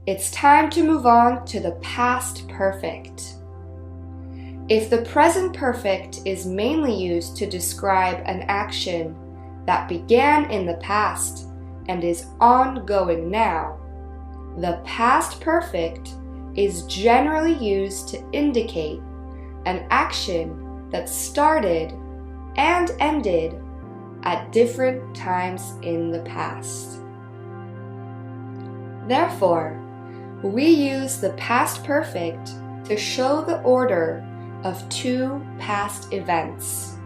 It's time to move on to the past perfect. If the present perfect is mainly used to describe an action that began in the past and is ongoing now, the past perfect is generally used to indicate an action that started and ended at different times in the past. Therefore, we use the past perfect to show the order of two past events.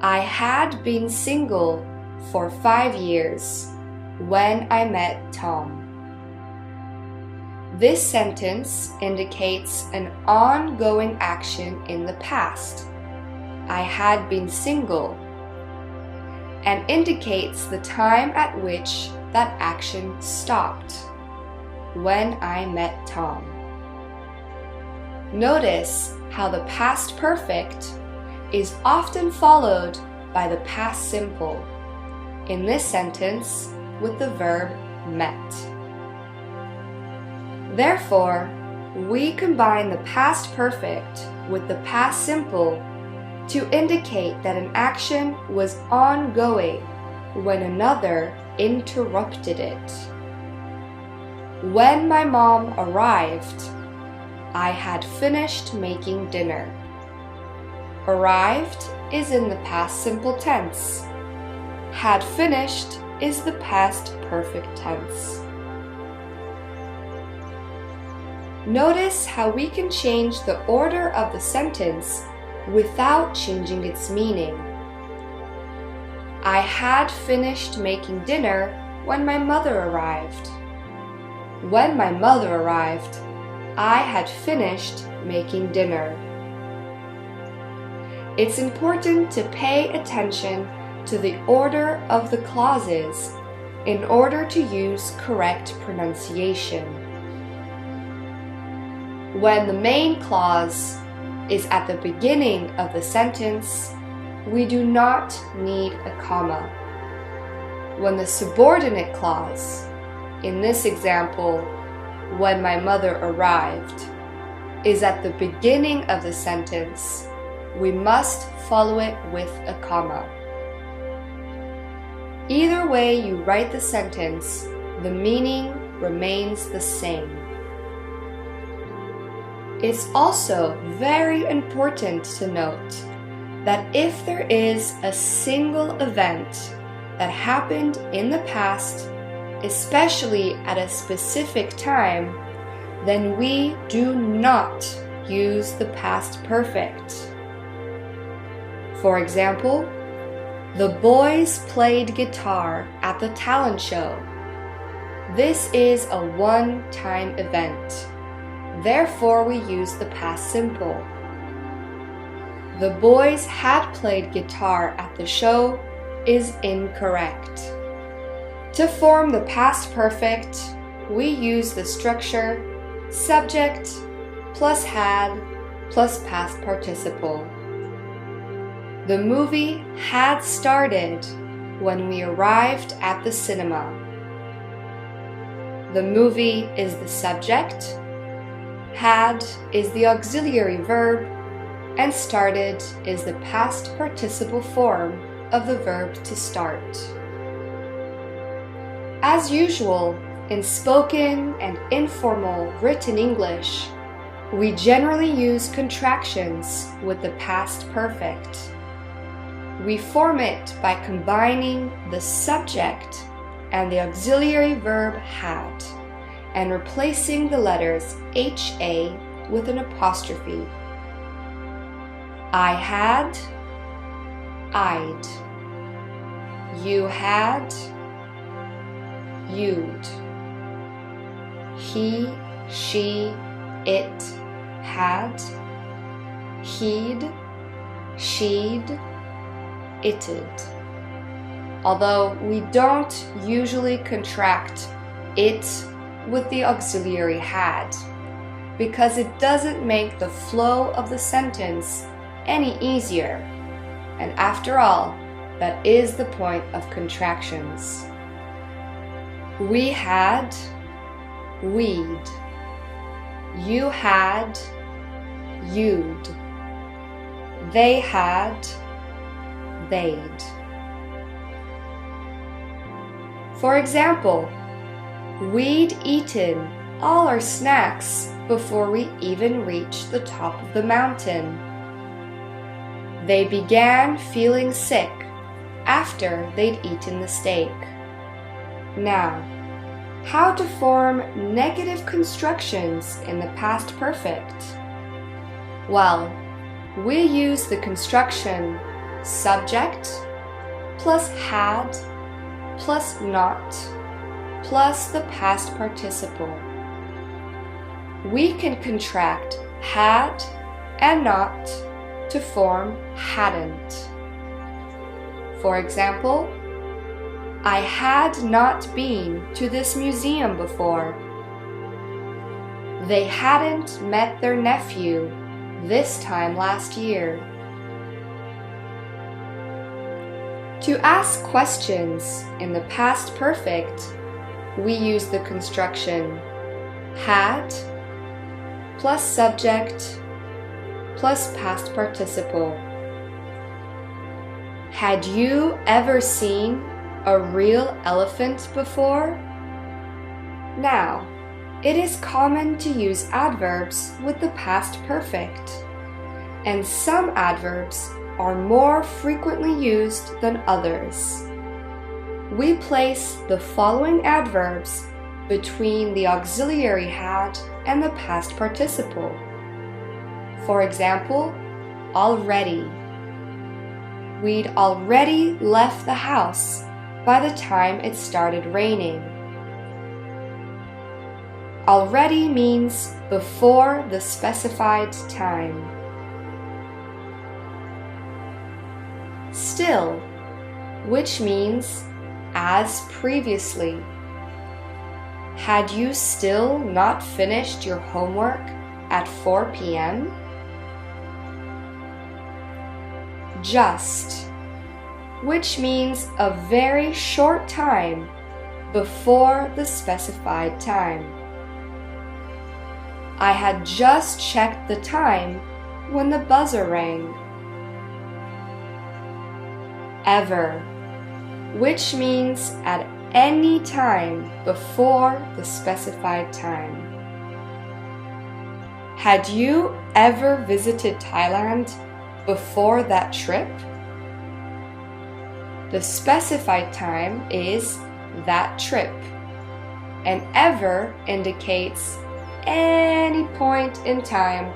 I had been single for 5 years when I met Tom. This sentence indicates an ongoing action in the past. I had been single, and indicates the time at which that action stopped, when I met Tom. Notice how the past perfect is often followed by the past simple, in this sentence with the verb met. Therefore, we combine the past perfect with the past simple to indicate that an action was ongoing when another interrupted it. When my mom arrived, I had finished making dinner. Arrived is in the past simple tense. Had finished is the past perfect tense. Notice how we can change the order of the sentence without changing its meaning. I had finished making dinner when my mother arrived. When my mother arrived, I had finished making dinner. It's important to pay attention to the order of the clauses in order to use correct pronunciation. When the main clause is at the beginning of the sentence, we do not need a comma. When the subordinate clause, in this example, when my mother arrived, is at the beginning of the sentence, we must follow it with a comma. Either way you write the sentence, the meaning remains the same. It's also very important to note that if there is a single event that happened in the past, especially at a specific time, then we do not use the past perfect. For example, the boys played guitar at the talent show. This is a one-time event. Therefore, we use the past simple. The boys had played guitar at the show is incorrect. To form the past perfect, we use the structure subject plus had plus past participle. The movie had started when we arrived at the cinema. The movie is the subject, had is the auxiliary verb, and started is the past participle form of the verb to start. As usual, in spoken and informal written English, we generally use contractions with the past perfect. We form it by combining the subject and the auxiliary verb had and replacing the letters HA with an apostrophe. I had, I'd. You had, you'd. He, she, it had, he'd, she'd, it'd. Although we don't usually contract it with the auxiliary had, because it doesn't make the flow of the sentence any easier. And after all, that is the point of contractions. We had, we'd. You had, you'd. They had, they'd. For example, we'd eaten all our snacks before we even reached the top of the mountain. They began feeling sick after they'd eaten the steak. Now, how to form negative constructions in the past perfect? Well, we use the construction subject plus had plus not plus the past participle. We can contract had and not to form hadn't. For example, I had not been to this museum before. They hadn't met their nephew this time last year. To ask questions in the past perfect, we use the construction had plus subject plus past participle. Had you ever seen a real elephant before? Now, it is common to use adverbs with the past perfect, and some adverbs are more frequently used than others. We place the following adverbs between the auxiliary had and the past participle. For example, already. We'd already left the house by the time it started raining. Already means before the specified time. Still, which means as previously. Had you still not finished your homework at 4 p.m.? Just, which means a very short time before the specified time. I had just checked the time when the buzzer rang. Ever, which means at any time before the specified time. Had you ever visited Thailand before that trip? The specified time is that trip, and ever indicates any point in time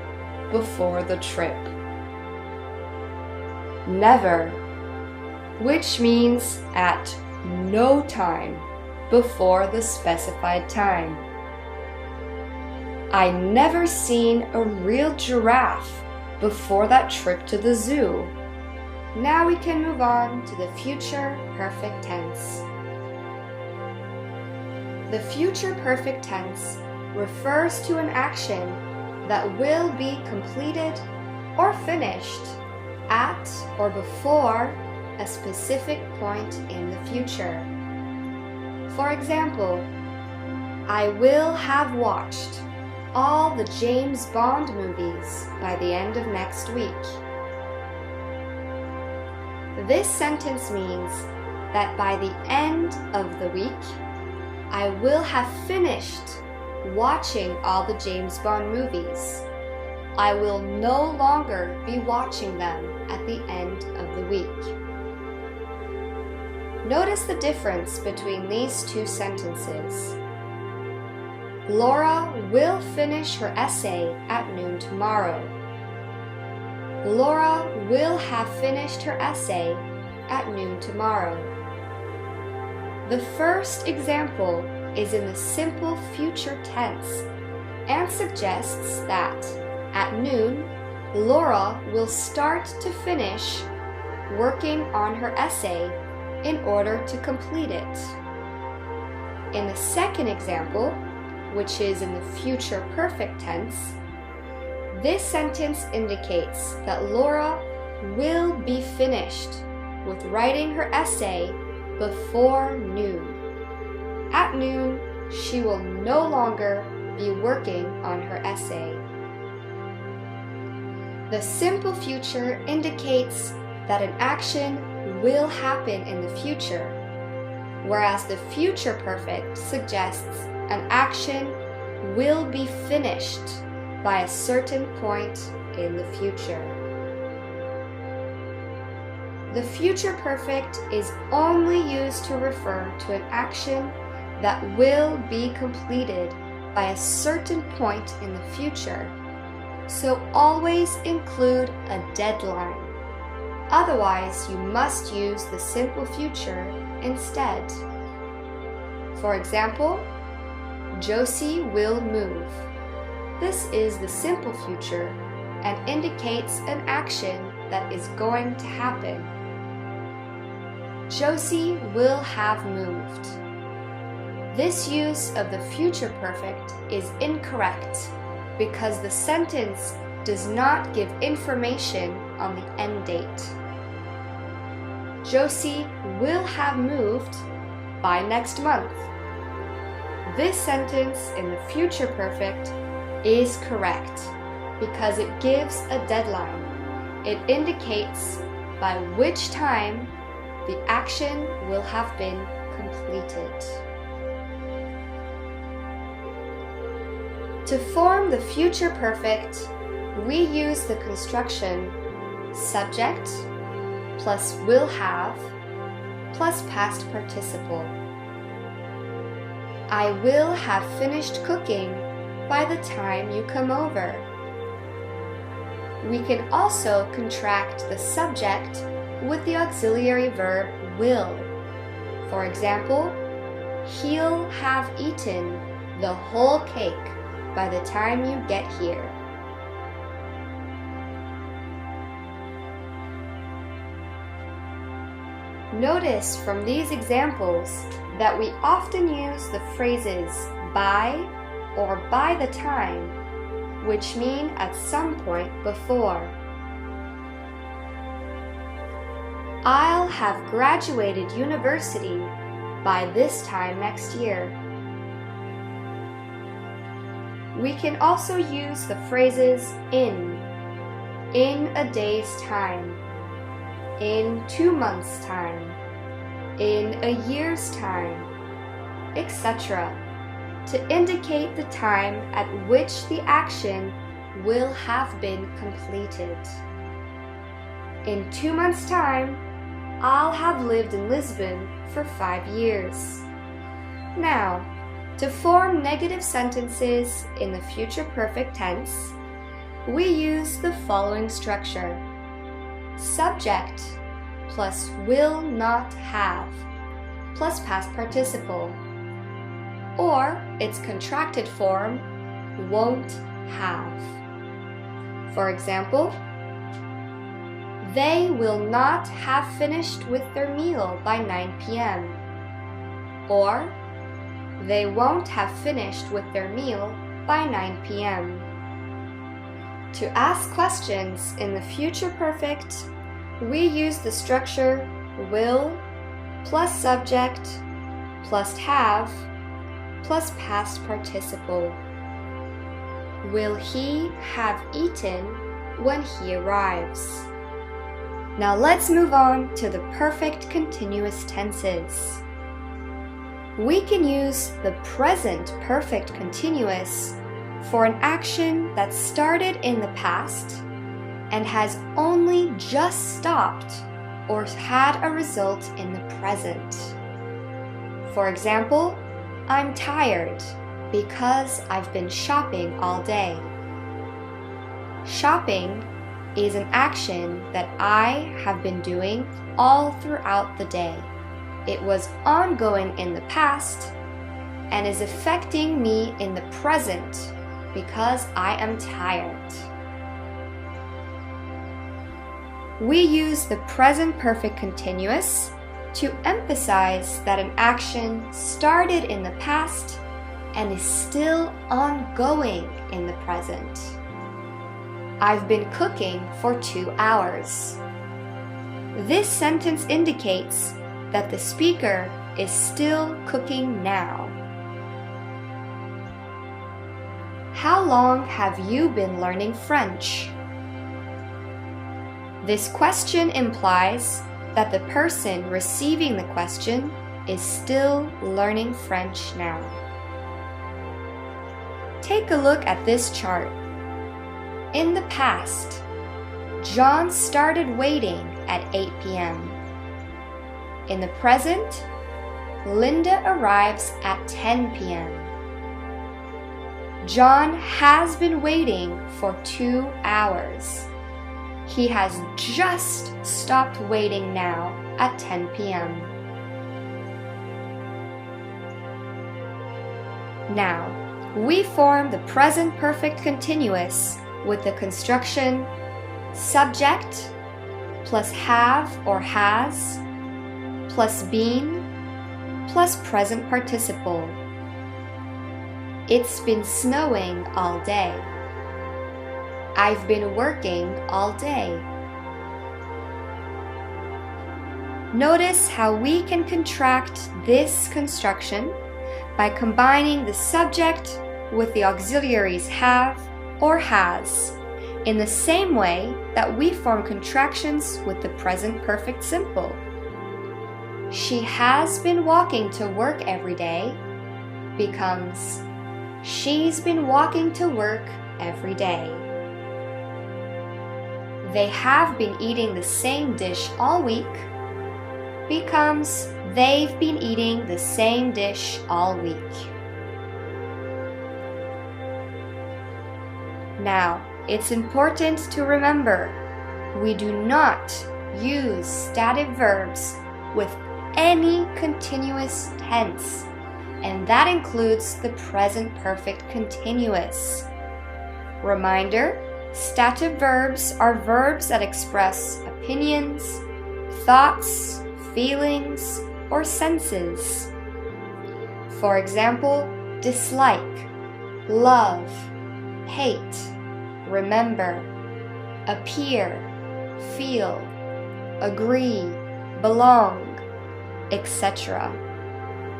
before the trip. Never, which means at no time before the specified time. I never seen a real giraffe before that trip to the zoo. Now we can move on to the future perfect tense. The future perfect tense refers to an action that will be completed or finished at or before a specific point in the future. For example, I will have watched all the James Bond movies by the end of next week. This sentence means that by the end of the week, I will have finished watching all the James Bond movies. I will no longer be watching them at the end of the week. Notice the difference between these two sentences. Laura will finish her essay at noon tomorrow. Laura will have finished her essay at noon tomorrow. The first example is in the simple future tense and suggests that at noon, Laura will start to finish working on her essay in order to complete it. In the second example, which is in the future perfect tense, this sentence indicates that Laura will be finished with writing her essay before noon. At noon, she will no longer be working on her essay. The simple future indicates that an action will happen in the future, whereas the future perfect suggests an action will be finished by a certain point in the future. The future perfect is only used to refer to an action that will be completed by a certain point in the future, so always include a deadline. Otherwise, you must use the simple future instead. For example, Josie will move. This is the simple future and indicates an action that is going to happen. Josie will have moved. This use of the future perfect is incorrect because the sentence does not give information on the end date. Josie will have moved by next month. This sentence in the future perfect is correct because it gives a deadline. It indicates by which time the action will have been completed. To form the future perfect, we use the construction subject plus will have plus past participle. I will have finished cooking by the time you come over. We can also contract the subject with the auxiliary verb will. For example, he'll have eaten the whole cake by the time you get here. Notice from these examples that we often use the phrases by or by the time, which mean at some point before. I'll have graduated university by this time next year. We can also use the phrases in a day's time, in 2 months' time, in a year's time, etc., to indicate the time at which the action will have been completed. In 2 months' time, I'll have lived in Lisbon for 5 years. Now, to form negative sentences in the future perfect tense, we use the following structure: subject plus will not have plus past participle, or its contracted form, won't have. For example, they will not have finished with their meal by 9 p.m. Or, they won't have finished with their meal by 9 p.m. To ask questions in the future perfect, we use the structure will plus subject plus have plus past participle. Will he have eaten when he arrives? Now let's move on to the perfect continuous tenses. We can use the present perfect continuous for an action that started in the past and has only just stopped or had a result in the present. For example, I'm tired because I've been shopping all day. Shopping is an action that I have been doing all throughout the day. It was ongoing in the past and is affecting me in the present because I am tired. We use the present perfect continuous to emphasize that an action started in the past and is still ongoing in the present. I've been cooking for 2 hours. This sentence indicates that the speaker is still cooking now. How long have you been learning French? This question implies that the person receiving the question is still learning French now. Take a look at this chart. In the past, John started waiting at 8 p.m. In the present, Linda arrives at 10 p.m. John has been waiting for 2 hours. He has just stopped waiting now at 10 p.m. Now, we form the present perfect continuous with the construction subject plus have or has plus been plus present participle. It's been snowing all day. I've been working all day. Notice how we can contract this construction by combining the subject with the auxiliaries have or has in the same way that we form contractions with the present perfect simple. She has been walking to work every day becomes she's been walking to work every day. They have been eating the same dish all week becomes they've been eating the same dish all week. Now, it's important to remember we do not use stative verbs with any continuous tense, and that includes the present perfect continuous. Reminder, stative verbs are verbs that express opinions, thoughts, feelings, or senses. For example, dislike, love, hate, remember, appear, feel, agree, belong, etc.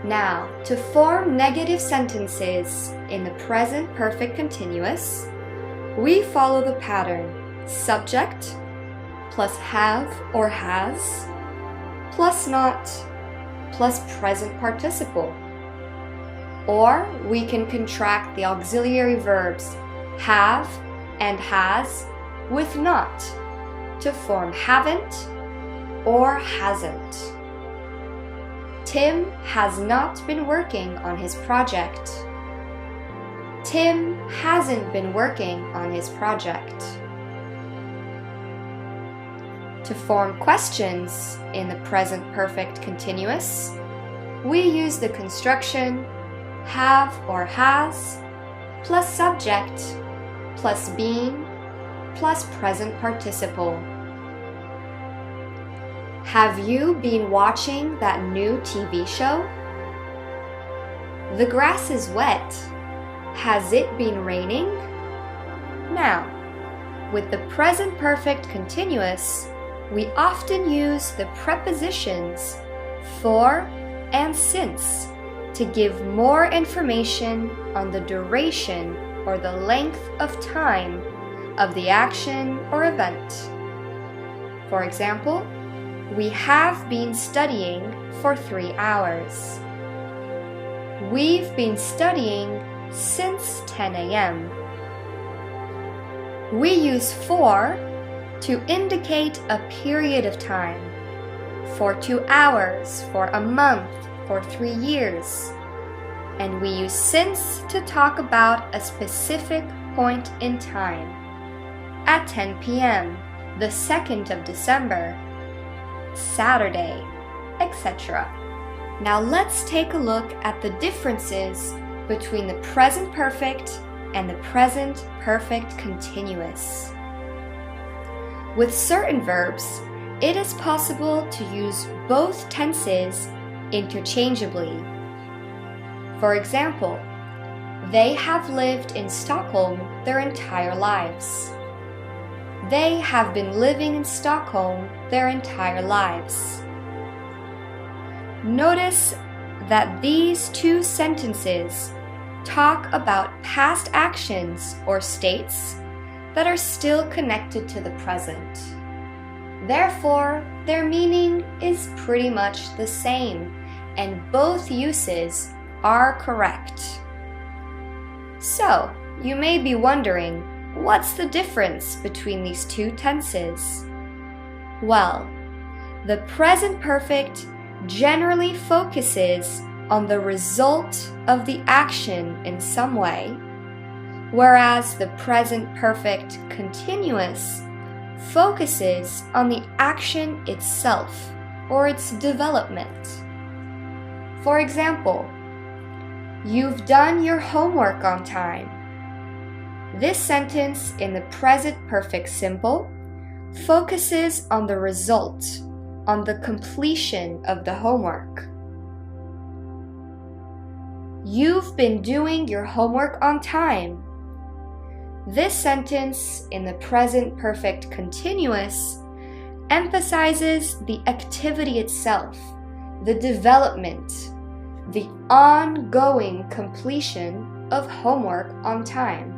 Now, to form negative sentences in the present perfect continuous, we follow the pattern subject plus have or has plus not plus present participle. Or we can contract the auxiliary verbs have and has with not to form haven't or hasn't. Tim has not been working on his project. Tim hasn't been working on his project. To form questions in the present perfect continuous, we use the construction have or has plus subject plus been plus present participle. Have you been watching that new TV show? The grass is wet. Has it been raining? Now, with the present perfect continuous, we often use the prepositions for and since to give more information on the duration or the length of time of the action or event. For example, we have been studying for 3 hours. We've been studying since 10 a.m. We use for to indicate a period of time. For 2 hours, for a month, for 3 years. And we use since to talk about a specific point in time. At 10 p.m., the 2nd of December, Saturday, etc. Now let's take a look at the differences between the present perfect and the present perfect continuous. With certain verbs, it is possible to use both tenses interchangeably. For example, they have lived in Stockholm their entire lives. They have been living in Stockholm their entire lives. Notice that these two sentences talk about past actions or states that are still connected to the present. Therefore, their meaning is pretty much the same, and both uses are correct. So, you may be wondering, what's the difference between these two tenses? Well, the present perfect generally focuses on the result of the action in some way, whereas the present perfect continuous focuses on the action itself or its development. For example, you've done your homework on time. This sentence in the present perfect simple focuses on the result, on the completion of the homework. You've been doing your homework on time. This sentence in the present perfect continuous emphasizes the activity itself, the development, the ongoing completion of homework on time.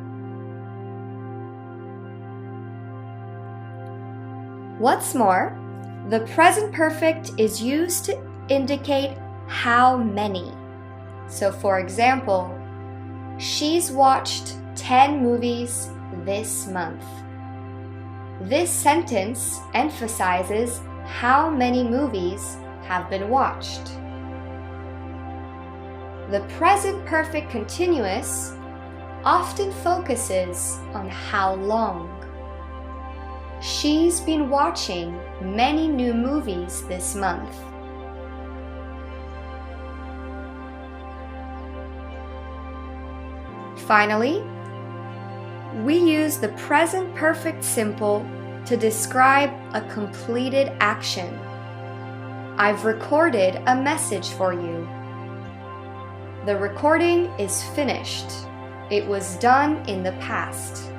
What's more, the present perfect is used to indicate how many. So for example, she's watched 10 movies this month. This sentence emphasizes how many movies have been watched. The present perfect continuous often focuses on how long. She's been watching many new movies this month. Finally, we use the present perfect simple to describe a completed action. I've recorded a message for you. The recording is finished. It was done in the past.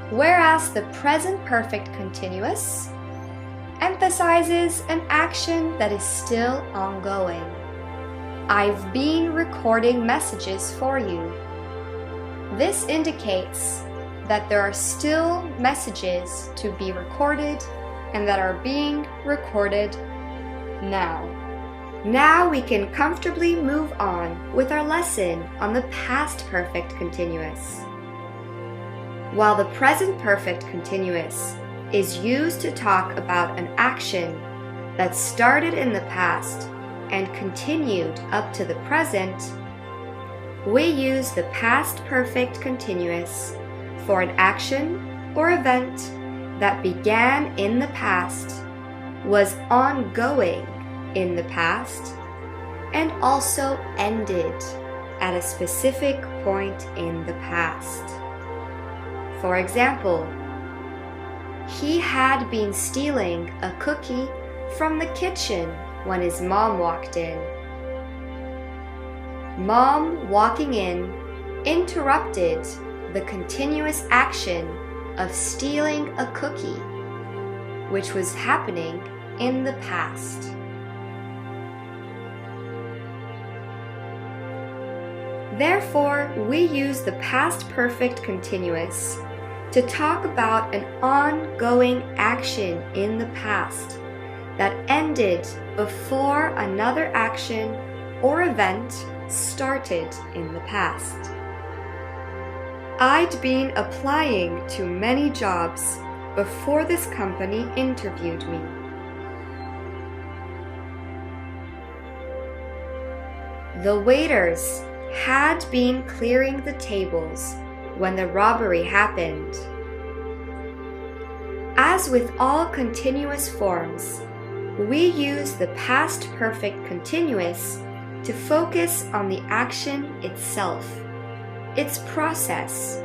Whereas the present perfect continuous emphasizes an action that is still ongoing. I've been recording messages for you. This indicates that there are still messages to be recorded and that are being recorded now. Now we can comfortably move on with our lesson on the past perfect continuous. While the present perfect continuous is used to talk about an action that started in the past and continued up to the present, we use the past perfect continuous for an action or event that began in the past, was ongoing in the past, and also ended at a specific point in the past. For example, he had been stealing a cookie from the kitchen when his mom walked in. Mom walking in interrupted the continuous action of stealing a cookie, which was happening in the past. Therefore, we use the past perfect continuous to talk about an ongoing action in the past that ended before another action or event started in the past. I'd been applying to many jobs before this company interviewed me. The waiters had been clearing the tables when the robbery happened. As with all continuous forms, we use the past perfect continuous to focus on the action itself, its process,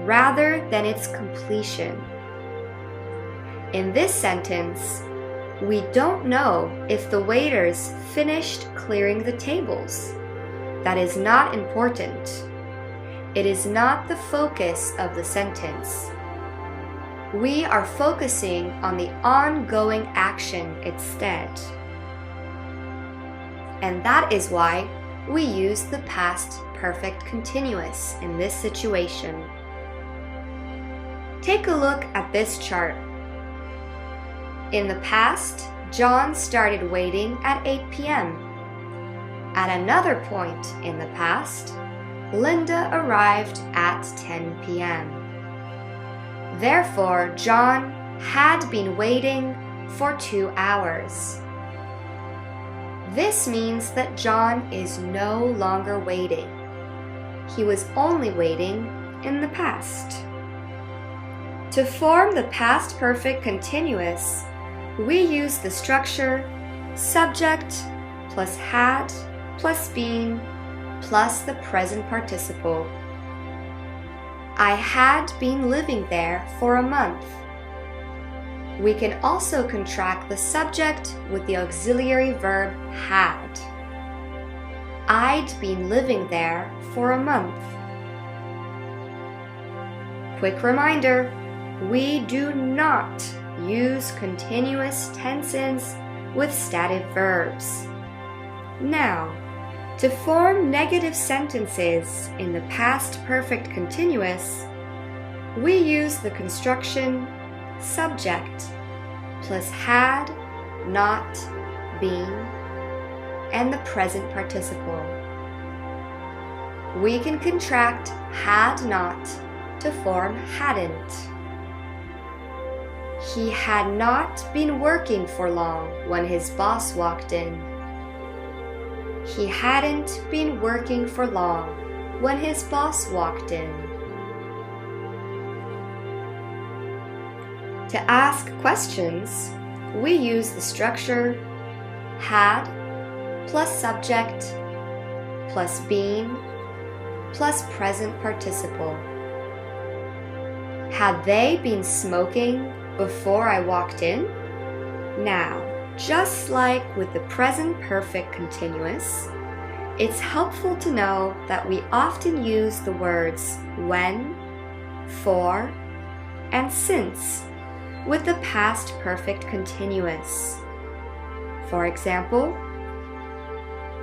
rather than its completion. In this sentence, we don't know if the waiters finished clearing the tables. That is not important. It is not the focus of the sentence. We are focusing on the ongoing action instead. And that is why we use the past perfect continuous in this situation. Take a look at this chart. In the past, John started waiting at 8 p.m. At another point in the past, Linda arrived at 10 p.m. Therefore, John had been waiting for 2 hours. This means that John is no longer waiting. He was only waiting in the past. To form the past perfect continuous, we use the structure subject plus had plus been plus the present participle. I had been living there for a month. We can also contract the subject with the auxiliary verb had. I'd been living there for a month. Quick reminder, we do not use continuous tenses with stative verbs. Now, to form negative sentences in the past perfect continuous, we use the construction subject plus had, not, been, and the present participle. We can contract had not to form hadn't. He had not been working for long when his boss walked in. He hadn't been working for long when his boss walked in. To ask questions, we use the structure had plus subject plus been plus present participle. Had they been smoking before I walked in? Now, just like with the present perfect continuous, it's helpful to know that we often use the words when, for, and since with the past perfect continuous. For example,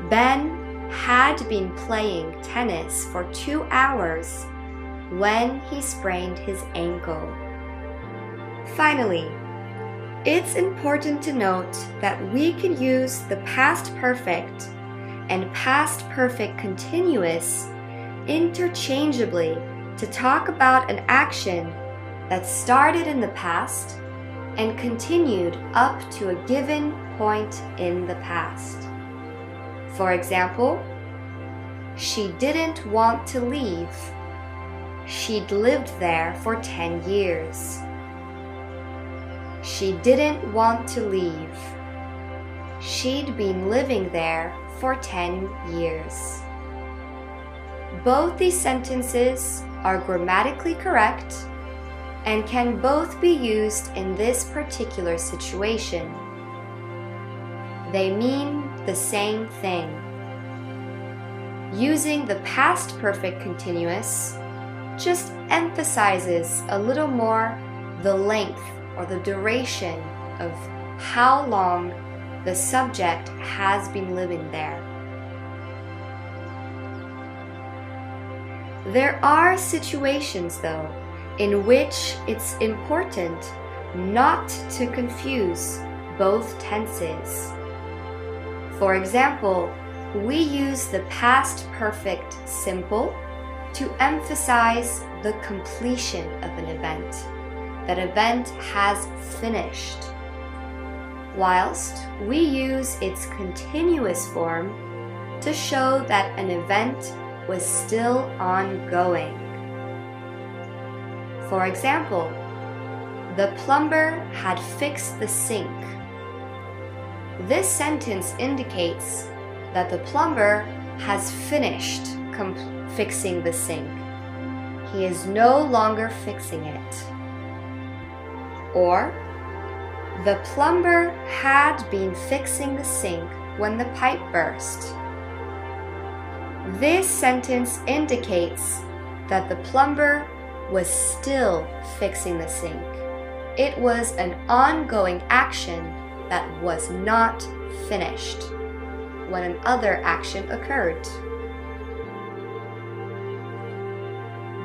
Ben had been playing tennis for 2 hours when he sprained his ankle. Finally, it's important to note that we can use the past perfect and past perfect continuous interchangeably to talk about an action that started in the past and continued up to a given point in the past. For example, she didn't want to leave. She'd lived there for 10 years. She didn't want to leave. She'd been living there for 10 years. Both these sentences are grammatically correct and can both be used in this particular situation. They mean the same thing. Using the past perfect continuous just emphasizes a little more the length or the duration of how long the subject has been living there. There are situations, though, in which it's important not to confuse both tenses. For example, we use the past perfect simple to emphasize the completion of an event. That event has finished, whilst we use its continuous form to show that an event was still ongoing. For example, the plumber had fixed the sink. This sentence indicates that the plumber has finished fixing the sink. He is no longer fixing it. Or, the plumber had been fixing the sink when the pipe burst. This sentence indicates that the plumber was still fixing the sink. It was an ongoing action that was not finished. when another action occurred.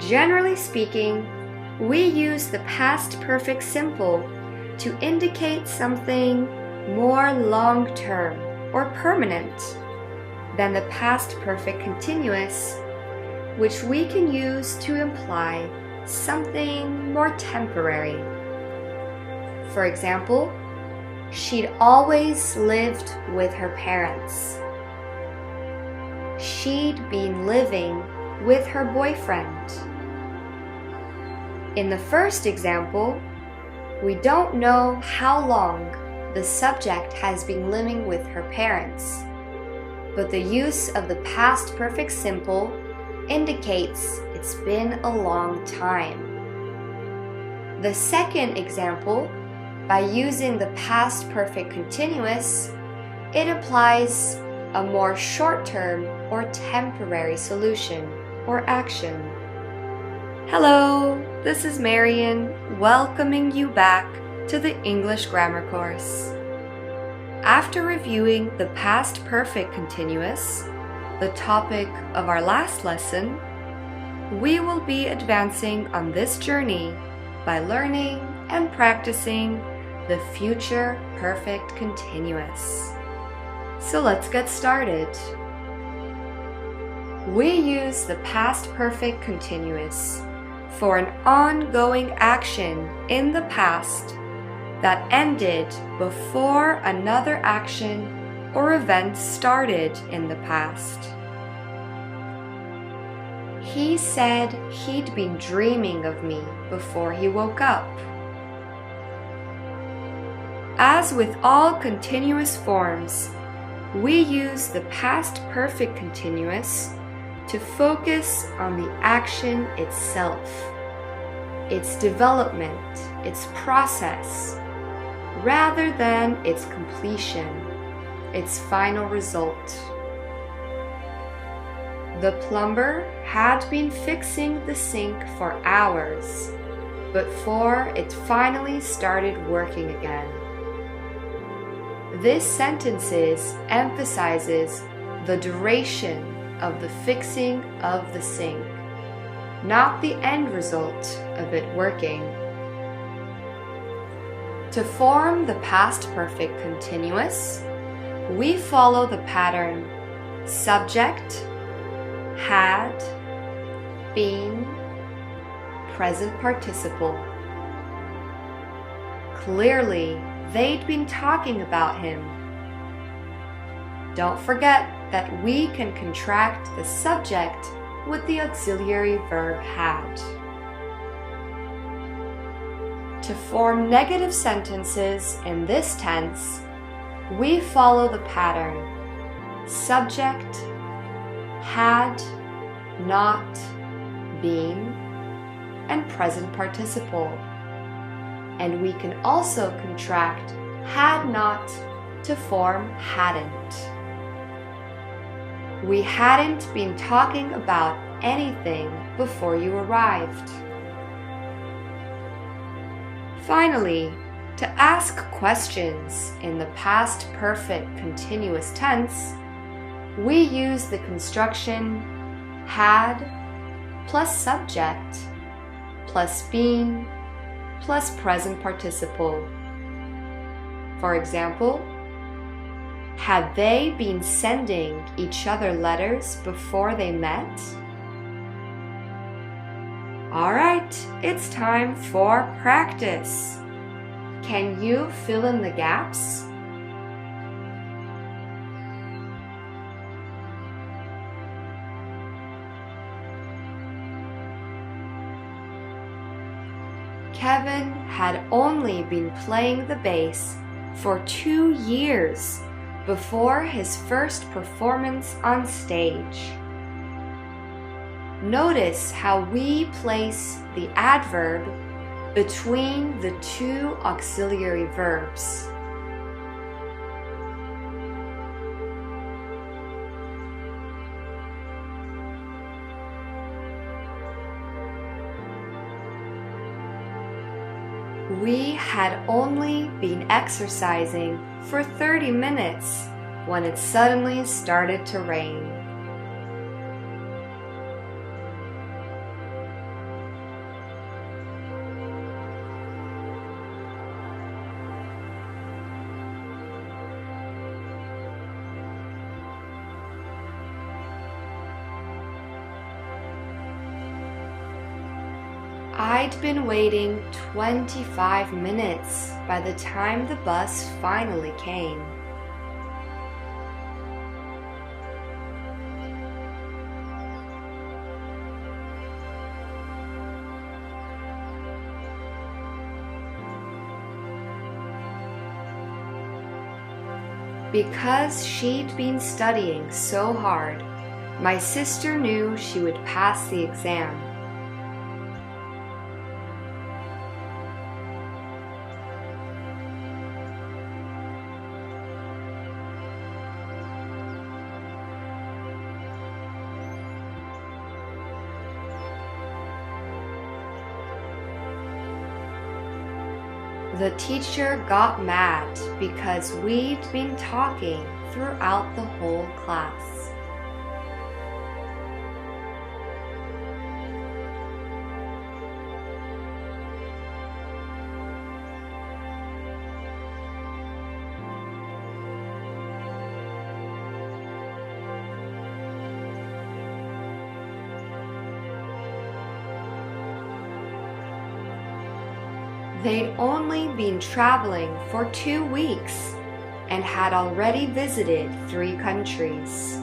Generally speaking, we use the past perfect simple to indicate something more long-term or permanent than the past perfect continuous, which we can use to imply something more temporary. For example, she'd always lived with her parents. She'd been living with her boyfriend. In the first example, we don't know how long the subject has been living with her parents, but the use of the past perfect simple indicates it's been a long time. The second example, by using the past perfect continuous, it applies a more short-term or temporary solution or action. Hello, this is Marian, welcoming you back to the English Grammar course. After reviewing the past perfect continuous, the topic of our last lesson, we will be advancing on this journey by learning and practicing the future perfect continuous. So let's get started. We use the past perfect continuous for an ongoing action in the past that ended before another action or event started in the past. He said he'd been dreaming of me before he woke up. As with all continuous forms, we use the past perfect continuous to focus on the action itself, its development, its process, rather than its completion, its final result. The plumber had been fixing the sink for hours before it finally started working again. This sentence emphasizes the duration of the fixing of the sink, not the end result of it working. To form the past perfect continuous, we follow the pattern subject, had, been, present participle. Clearly, they'd been talking about him. Don't forget that we can contract the subject with the auxiliary verb had. To form negative sentences in this tense, we follow the pattern subject, had, not, been, and present participle. And we can also contract had not to form hadn't. We hadn't been talking about anything before you arrived. Finally, to ask questions in the past perfect continuous tense, we use the construction had plus subject plus been plus present participle. For example, had they been sending each other letters before they met? All right, it's time for practice. Can you fill in the gaps? Kevin had only been playing the bass for 2 years before his first performance on stage. Notice how we place the adverb between the two auxiliary verbs. We had only been exercising for 30 minutes when it suddenly started to rain. I'd been waiting 25 minutes by the time the bus finally came. Because she'd been studying so hard, my sister knew she would pass the exam. The teacher got mad because we'd been talking throughout the whole class. They'd only been traveling for 2 weeks and had already visited 3 countries.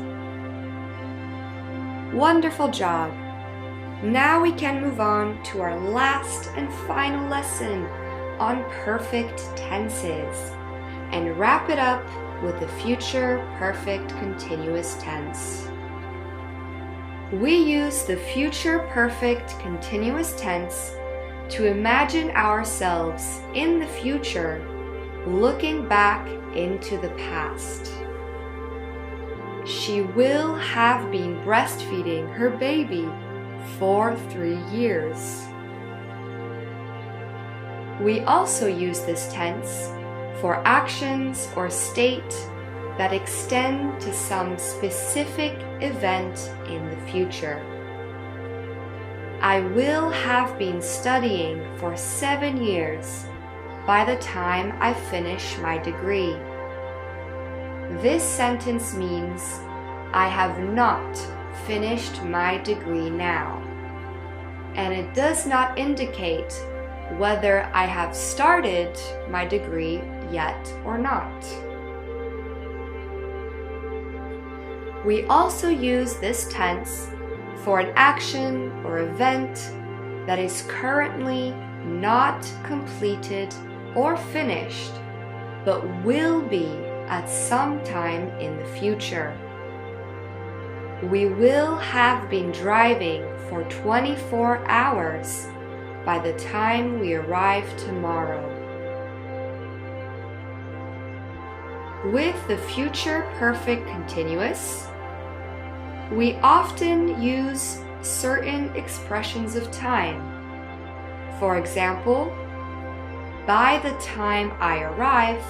Wonderful job! Now we can move on to our last and final lesson on perfect tenses and wrap it up with the future perfect continuous tense. We use the future perfect continuous tense to imagine ourselves in the future, looking back into the past. She will have been breastfeeding her baby for 3 years. We also use this tense for actions or state that extend to some specific event in the future. I will have been studying for 7 years by the time I finish my degree. This sentence means I have not finished my degree now, and it does not indicate whether I have started my degree yet or not. We also use this tense for an action or event that is currently not completed or finished, but will be at some time in the future. We will have been driving for 24 hours by the time we arrive tomorrow. With the future perfect continuous, we often use certain expressions of time. For example, by the time I arrive,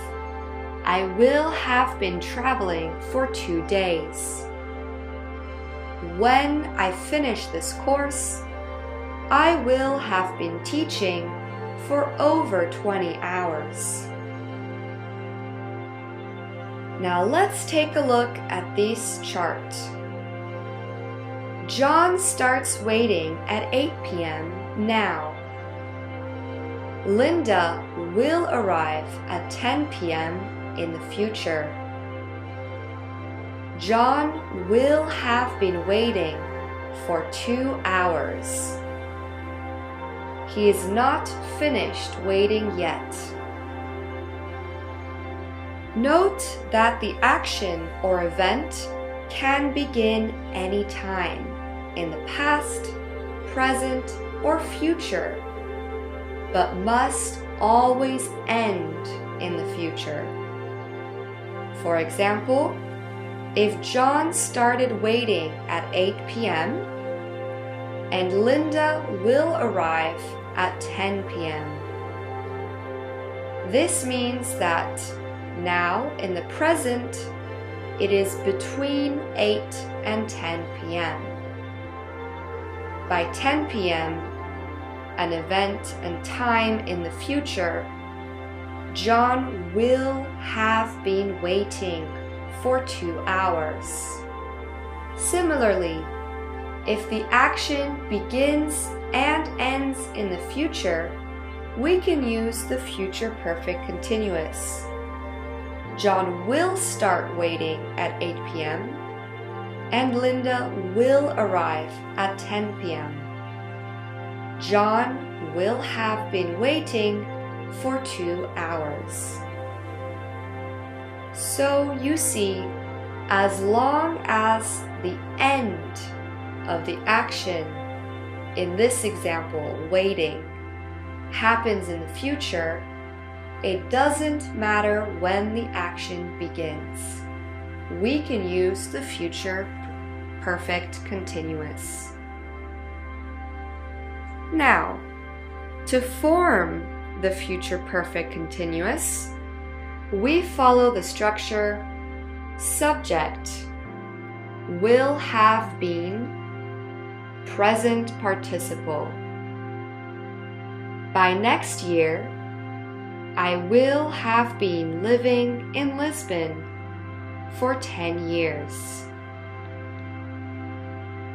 I will have been traveling for 2 days. When I finish this course, I will have been teaching for over 20 hours. Now let's take a look at this chart. John starts waiting at 8 p.m. now. Linda will arrive at 10 p.m. in the future. John will have been waiting for 2 hours. He is not finished waiting yet. Note that the action or event can begin any time, in the past, present, or future, but must always end in the future. For example, if John started waiting at 8 p.m. and Linda will arrive at 10 p.m. This means that now in the present, it is between 8 and 10 p.m. By 10 p.m., an event and time in the future, John will have been waiting for 2 hours. Similarly, if the action begins and ends in the future, we can use the future perfect continuous. John will start waiting at 8 p.m. and Linda will arrive at 10 p.m. John will have been waiting for 2 hours. So you see, as long as the end of the action, in this example, waiting, happens in the future, it doesn't matter when the action begins. We can use the future perfect continuous. Now, to form the future perfect continuous, we follow the structure subject, will have been, present participle. By next year, I will have been living in Lisbon for 10 years.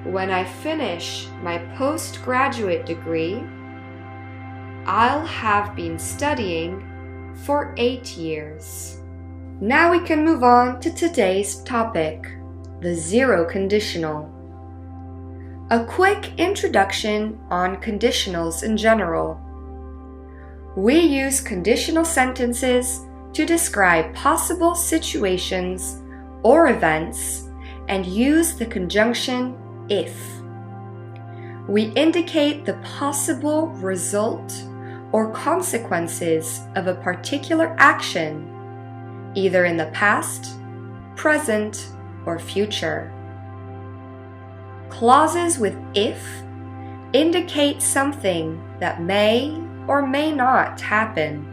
When I finish my postgraduate degree, I'll have been studying for 8 years. Now we can move on to today's topic, the zero conditional. A quick introduction on conditionals in general. We use conditional sentences to describe possible situations or events and use the conjunction if. We indicate the possible result or consequences of a particular action, either in the past, present, or future. Clauses with if indicate something that may or may not happen.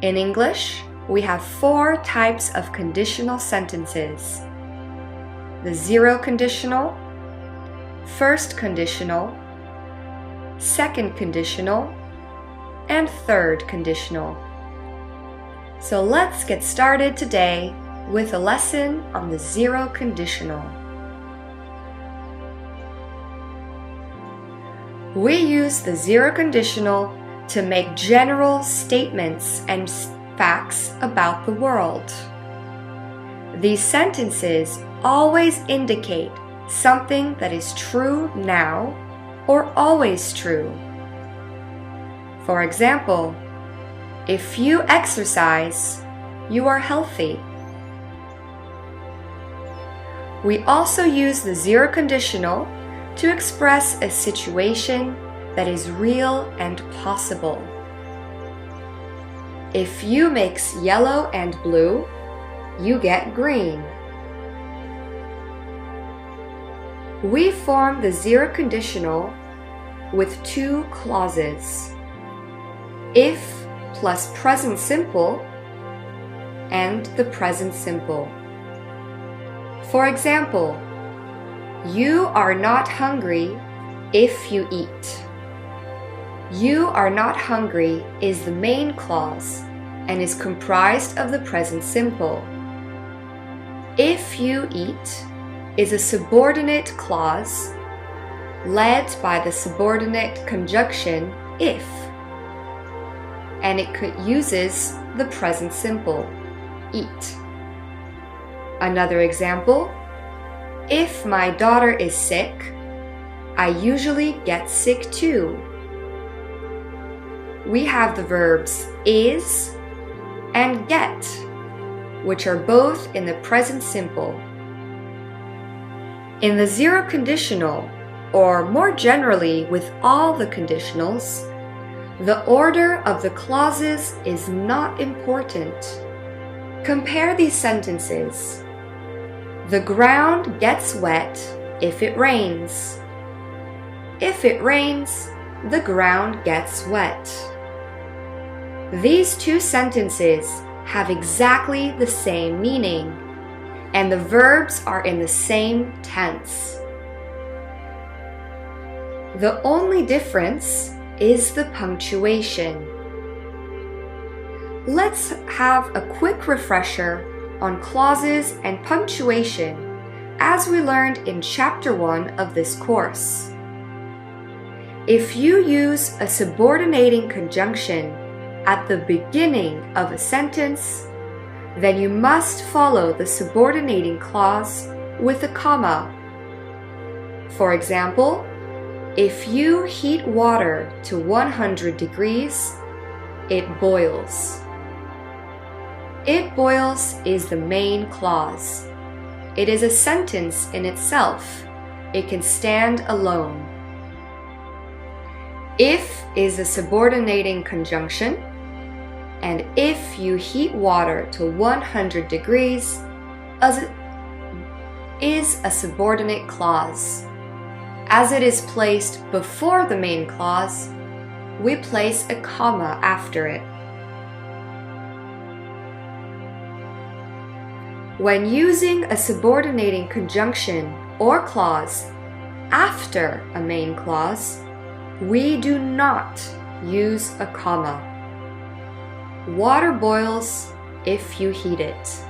In English, we have 4 types of conditional sentences: the zero conditional, first conditional, second conditional, and third conditional. So let's get started today with a lesson on the zero conditional. We use the zero conditional to make general statements and facts about the world. These sentences always indicate something that is true now or always true. For example, if you exercise, you are healthy. We also use the zero conditional to express a situation that is real and possible. If you mix yellow and blue, you get green. We form the zero conditional with 2 clauses: if plus present simple and the present simple. For example, you are not hungry if you eat. You are not hungry is the main clause and is comprised of the present simple. If you eat is a subordinate clause led by the subordinate conjunction if, and it uses the present simple, eat. Another example, if my daughter is sick, I usually get sick too. We have the verbs is and get, which are both in the present simple. In the zero conditional, or more generally with all the conditionals, the order of the clauses is not important. Compare these sentences. The ground gets wet if it rains. If it rains, the ground gets wet. These 2 sentences have exactly the same meaning, and the verbs are in the same tense. The only difference is the punctuation. Let's have a quick refresher on clauses and punctuation as we learned in Chapter 1 of this course. If you use a subordinating conjunction at the beginning of a sentence, then you must follow the subordinating clause with a comma. For example, if you heat water to 100 degrees, it boils. It boils is the main clause. It is a sentence in itself. It can stand alone. If is a subordinating conjunction, and if you heat water to 100 degrees is a subordinate clause. As it is placed before the main clause, we place a comma after it. When using a subordinating conjunction or clause after a main clause, we do not use a comma. Water boils if you heat it.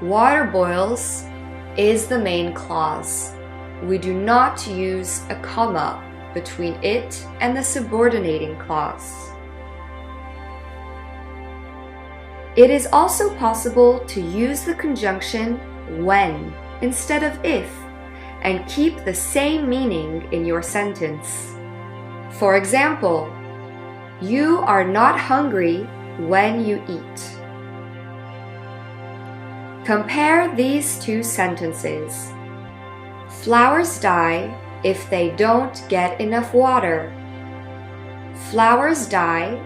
Water boils is the main clause. We do not use a comma between it and the subordinating clause. It is also possible to use the conjunction when instead of if and keep the same meaning in your sentence. For example, you are not hungry when you eat. Compare these two sentences. Flowers die if they don't get enough water. Flowers die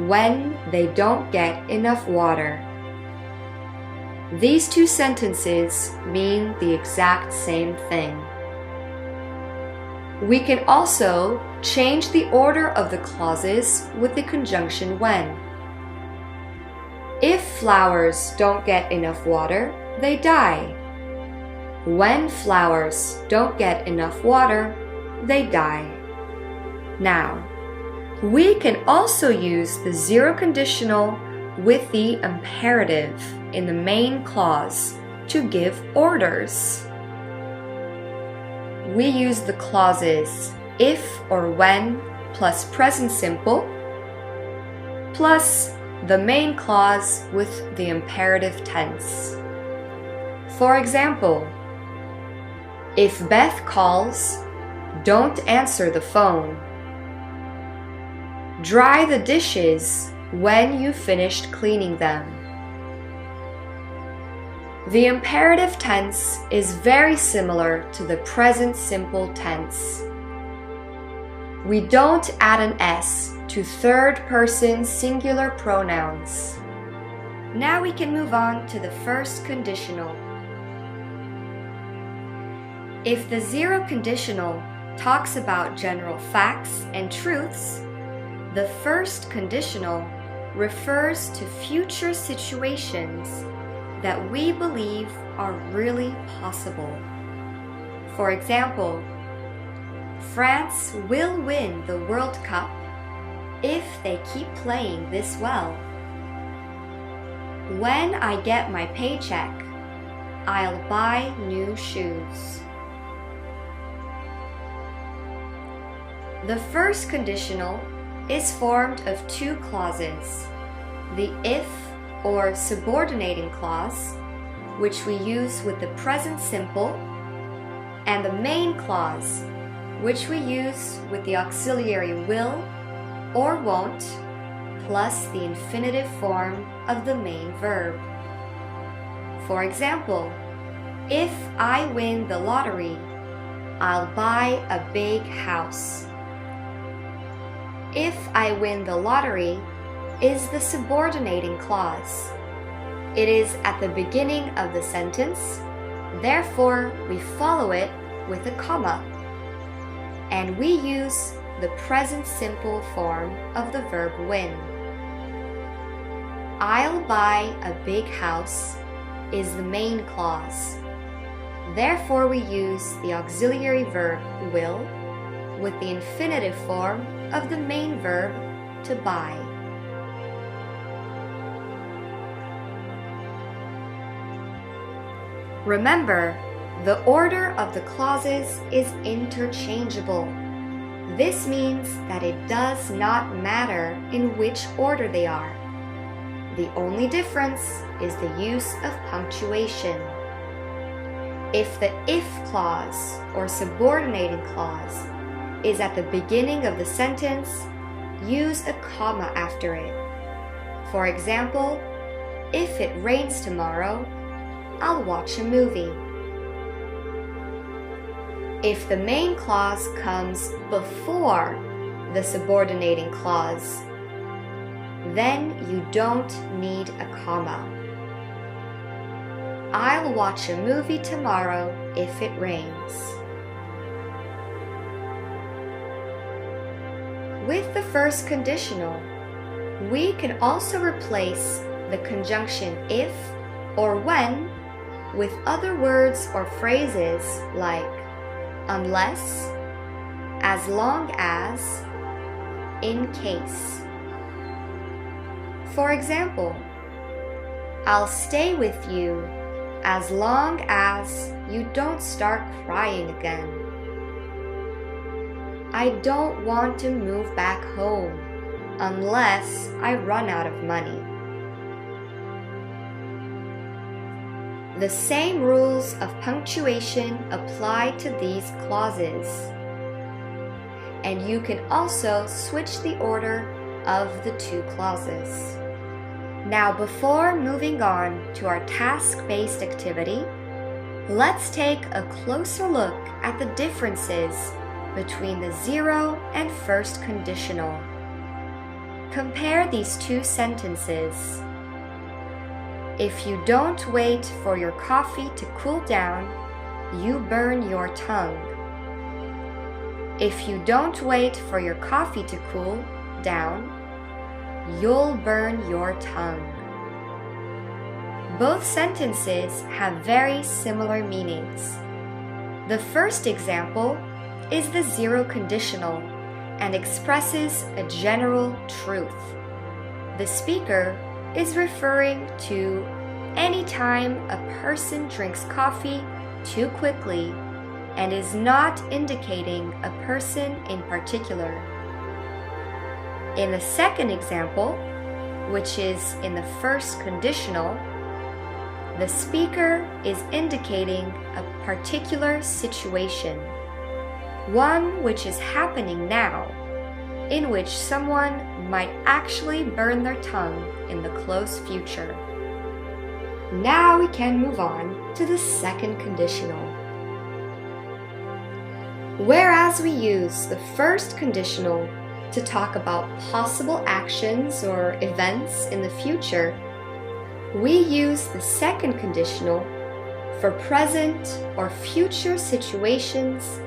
when they don't get enough water. These two sentences mean the exact same thing. We can also change the order of the clauses with the conjunction when. If flowers don't get enough water, they die. When flowers don't get enough water, they die. Now, we can also use the zero conditional with the imperative in the main clause to give orders. We use the clauses if or when plus present simple plus the main clause with the imperative tense. For example, if Beth calls, don't answer the phone. Dry the dishes when you finished cleaning them. The imperative tense is very similar to the present simple tense. We don't add an S to third-person singular pronouns. Now we can move on to the first conditional. If the zero conditional talks about general facts and truths, the first conditional refers to future situations that we believe are really possible. For example, France will win the World Cup if they keep playing this well. When I get my paycheck, I'll buy new shoes. The first conditional is formed of two clauses, the if or subordinating clause, which we use with the present simple, and the main clause, which we use with the auxiliary will or won't, plus the infinitive form of the main verb. For example, if I win the lottery, I'll buy a big house. If I win the lottery is the subordinating clause. It is at the beginning of the sentence, therefore we follow it with a comma. And we use the present simple form of the verb win. I'll buy a big house is the main clause. Therefore, we use the auxiliary verb will with the infinitive form of the main verb to buy. Remember, the order of the clauses is interchangeable. This means that it does not matter in which order they are. The only difference is the use of punctuation. If the if clause or subordinating clause is at the beginning of the sentence, use a comma after it. For example, if it rains tomorrow, I'll watch a movie. If the main clause comes before the subordinating clause, then you don't need a comma. I'll watch a movie tomorrow if it rains. With the first conditional, we can also replace the conjunction if or when with other words or phrases like unless, as long as, in case. For example, I'll stay with you as long as you don't start crying again. I don't want to move back home unless I run out of money. The same rules of punctuation apply to these clauses. And you can also switch the order of the two clauses. Now, before moving on to our task-based activity, let's take a closer look at the differences between the zero and first conditional. Compare these two sentences. If you don't wait for your coffee to cool down, you burn your tongue. If you don't wait for your coffee to cool down, you'll burn your tongue. Both sentences have very similar meanings. The first example is the zero conditional and expresses a general truth. The speaker is referring to any time a person drinks coffee too quickly and is not indicating a person in particular. In the second example, which is in the first conditional, the speaker is indicating a particular situation, one which is happening now, in which someone might actually burn their tongue in the close future. Now we can move on to the second conditional. Whereas we use the first conditional to talk about possible actions or events in the future, we use the second conditional for present or future situations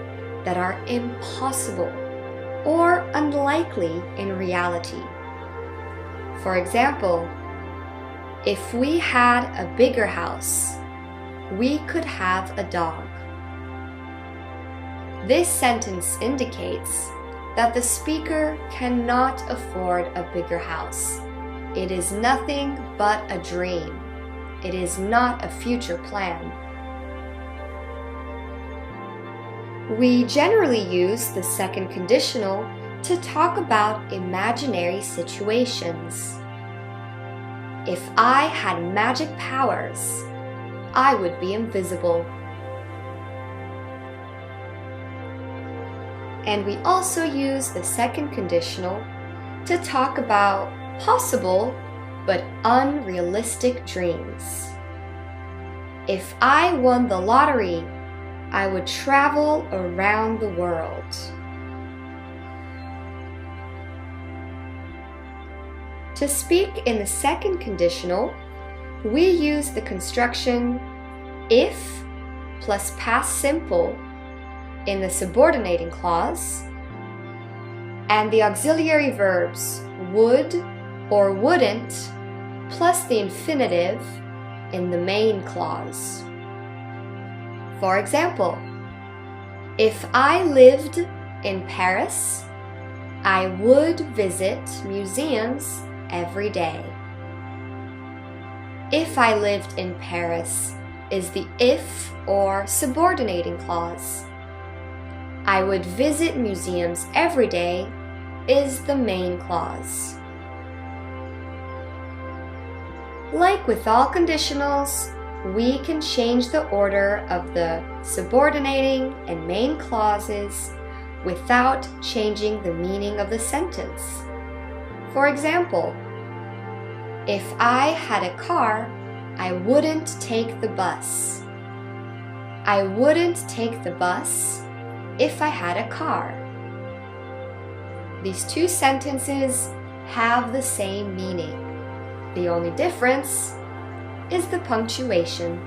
that are impossible or unlikely in reality. For example, if we had a bigger house, we could have a dog. This sentence indicates that the speaker cannot afford a bigger house. It is nothing but a dream. It is not a future plan. We generally use the second conditional to talk about imaginary situations. If I had magic powers, I would be invisible. And we also use the second conditional to talk about possible but unrealistic dreams. If I won the lottery, I would travel around the world. To speak in the second conditional, we use the construction if plus past simple in the subordinating clause, and the auxiliary verbs would or wouldn't plus the infinitive in the main clause. For example, if I lived in Paris, I would visit museums every day. If I lived in Paris is the if or subordinating clause. I would visit museums every day is the main clause. Like with all conditionals, we can change the order of the subordinating and main clauses without changing the meaning of the sentence. For example, if I had a car, I wouldn't take the bus. I wouldn't take the bus if I had a car. These two sentences have the same meaning. The only difference is the punctuation.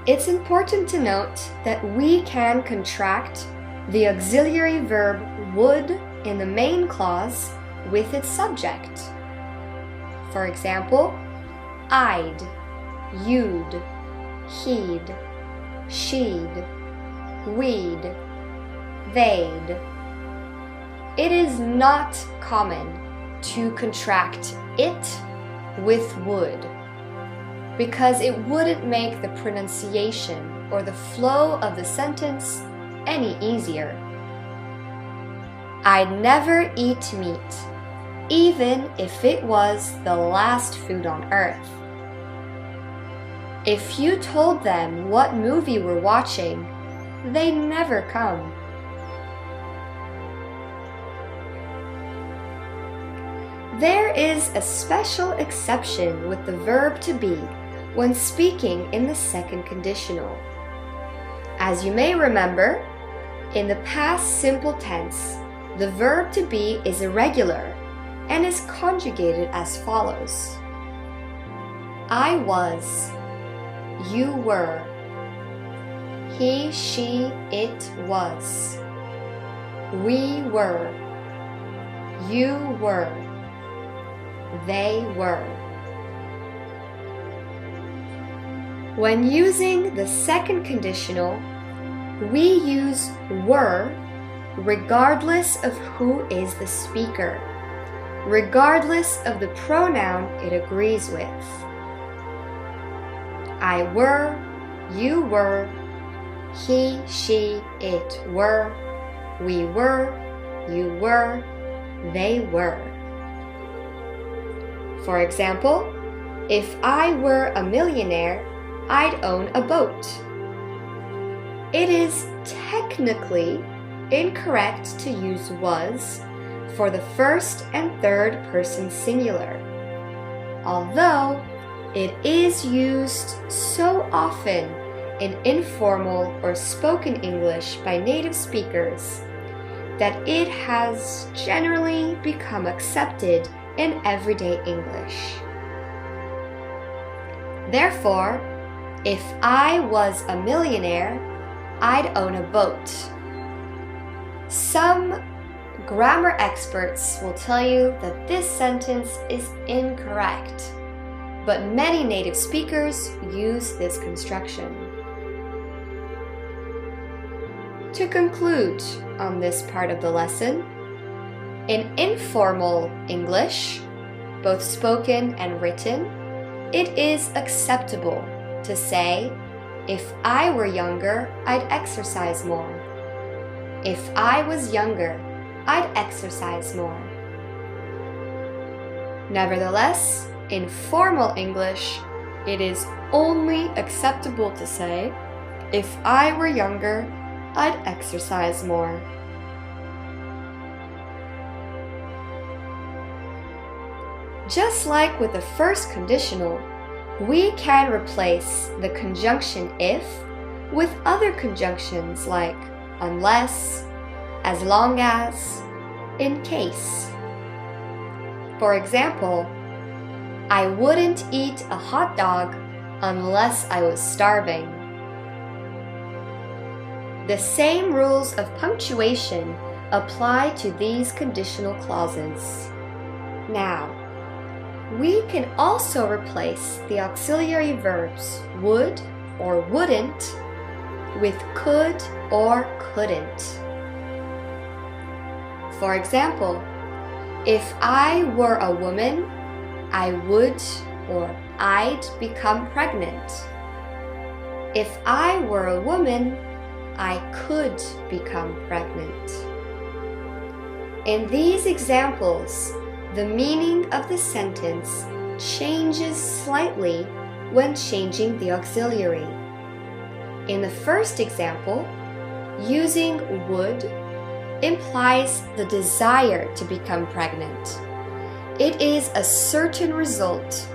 It's important to note that we can contract the auxiliary verb would in the main clause with its subject. For example, I'd, you'd, he'd, she'd, we'd, they'd. It is not common to contract it with would, because it wouldn't make the pronunciation or the flow of the sentence any easier. I'd never eat meat, even if it was the last food on earth. If you told them what movie we're watching, they'd never come. There is a special exception with the verb to be when speaking in the second conditional. As you may remember, in the past simple tense, the verb to be is irregular and is conjugated as follows. I was, you were, he, she, it was, we were, you were, they were. When using the second conditional, we use were regardless of who is the speaker, regardless of the pronoun it agrees with. I were, you were, he, she, it were, we were, you were, they were. For example, if I were a millionaire, I'd own a boat. It is technically incorrect to use was for the first and third person singular, although it is used so often in informal or spoken English by native speakers that it has generally become accepted in everyday English. Therefore, if I was a millionaire, I'd own a boat. Some grammar experts will tell you that this sentence is incorrect, but many native speakers use this construction. To conclude on this part of the lesson, in informal English, both spoken and written, it is acceptable to say, if I were younger, I'd exercise more. If I was younger, I'd exercise more. Nevertheless, in formal English, it is only acceptable to say, if I were younger, I'd exercise more. Just like with the first conditional, we can replace the conjunction if with other conjunctions like unless, as long as, in case. For example, I wouldn't eat a hot dog unless I was starving. The same rules of punctuation apply to these conditional clauses. Now, We can also replace the auxiliary verbs would or wouldn't with could or couldn't. For example, if I were a woman, I would or I'd become pregnant. If I were a woman, I could become pregnant. In these examples, the meaning of the sentence changes slightly when changing the auxiliary. In the first example, using would implies the desire to become pregnant. It is a certain result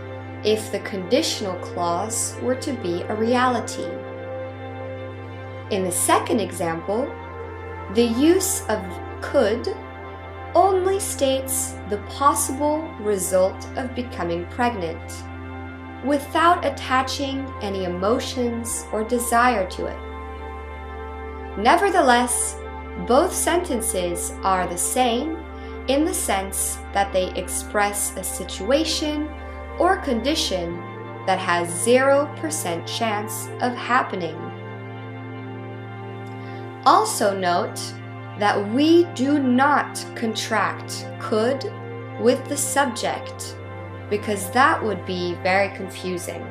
if the conditional clause were to be a reality. In the second example, the use of could only states the possible result of becoming pregnant, without attaching any emotions or desire to it. Nevertheless, both sentences are the same in the sense that they express a situation or condition that has 0% chance of happening. Also note that we do not contract could with the subject because that would be very confusing.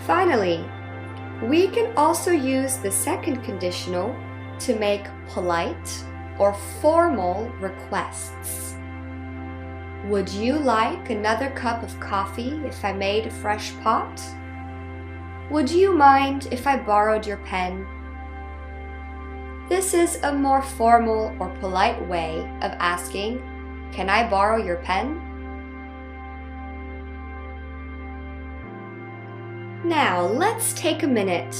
Finally, we can also use the second conditional to make polite or formal requests. Would you like another cup of coffee if I made a fresh pot? Would you mind if I borrowed your pen? This is a more formal or polite way of asking, "Can I borrow your pen?" Now let's take a minute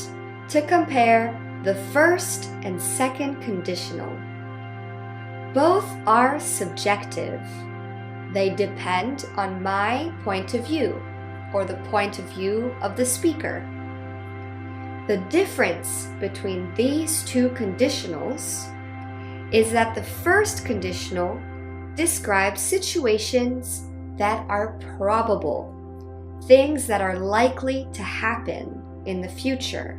to compare the first and second conditional. Both are subjective. They depend on my point of view or the point of view of the speaker. The difference between these two conditionals is that the first conditional describes situations that are probable, things that are likely to happen in the future,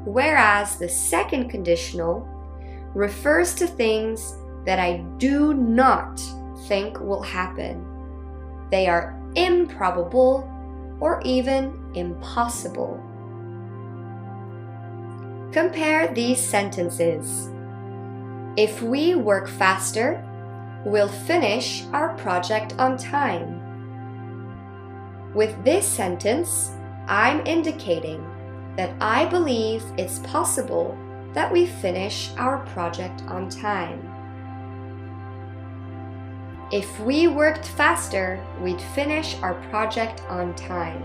whereas the second conditional refers to things that I do not think will happen. They are improbable or even impossible. Compare these sentences. If we work faster, we'll finish our project on time. With this sentence, I'm indicating that I believe it's possible that we finish our project on time. If we worked faster, we'd finish our project on time.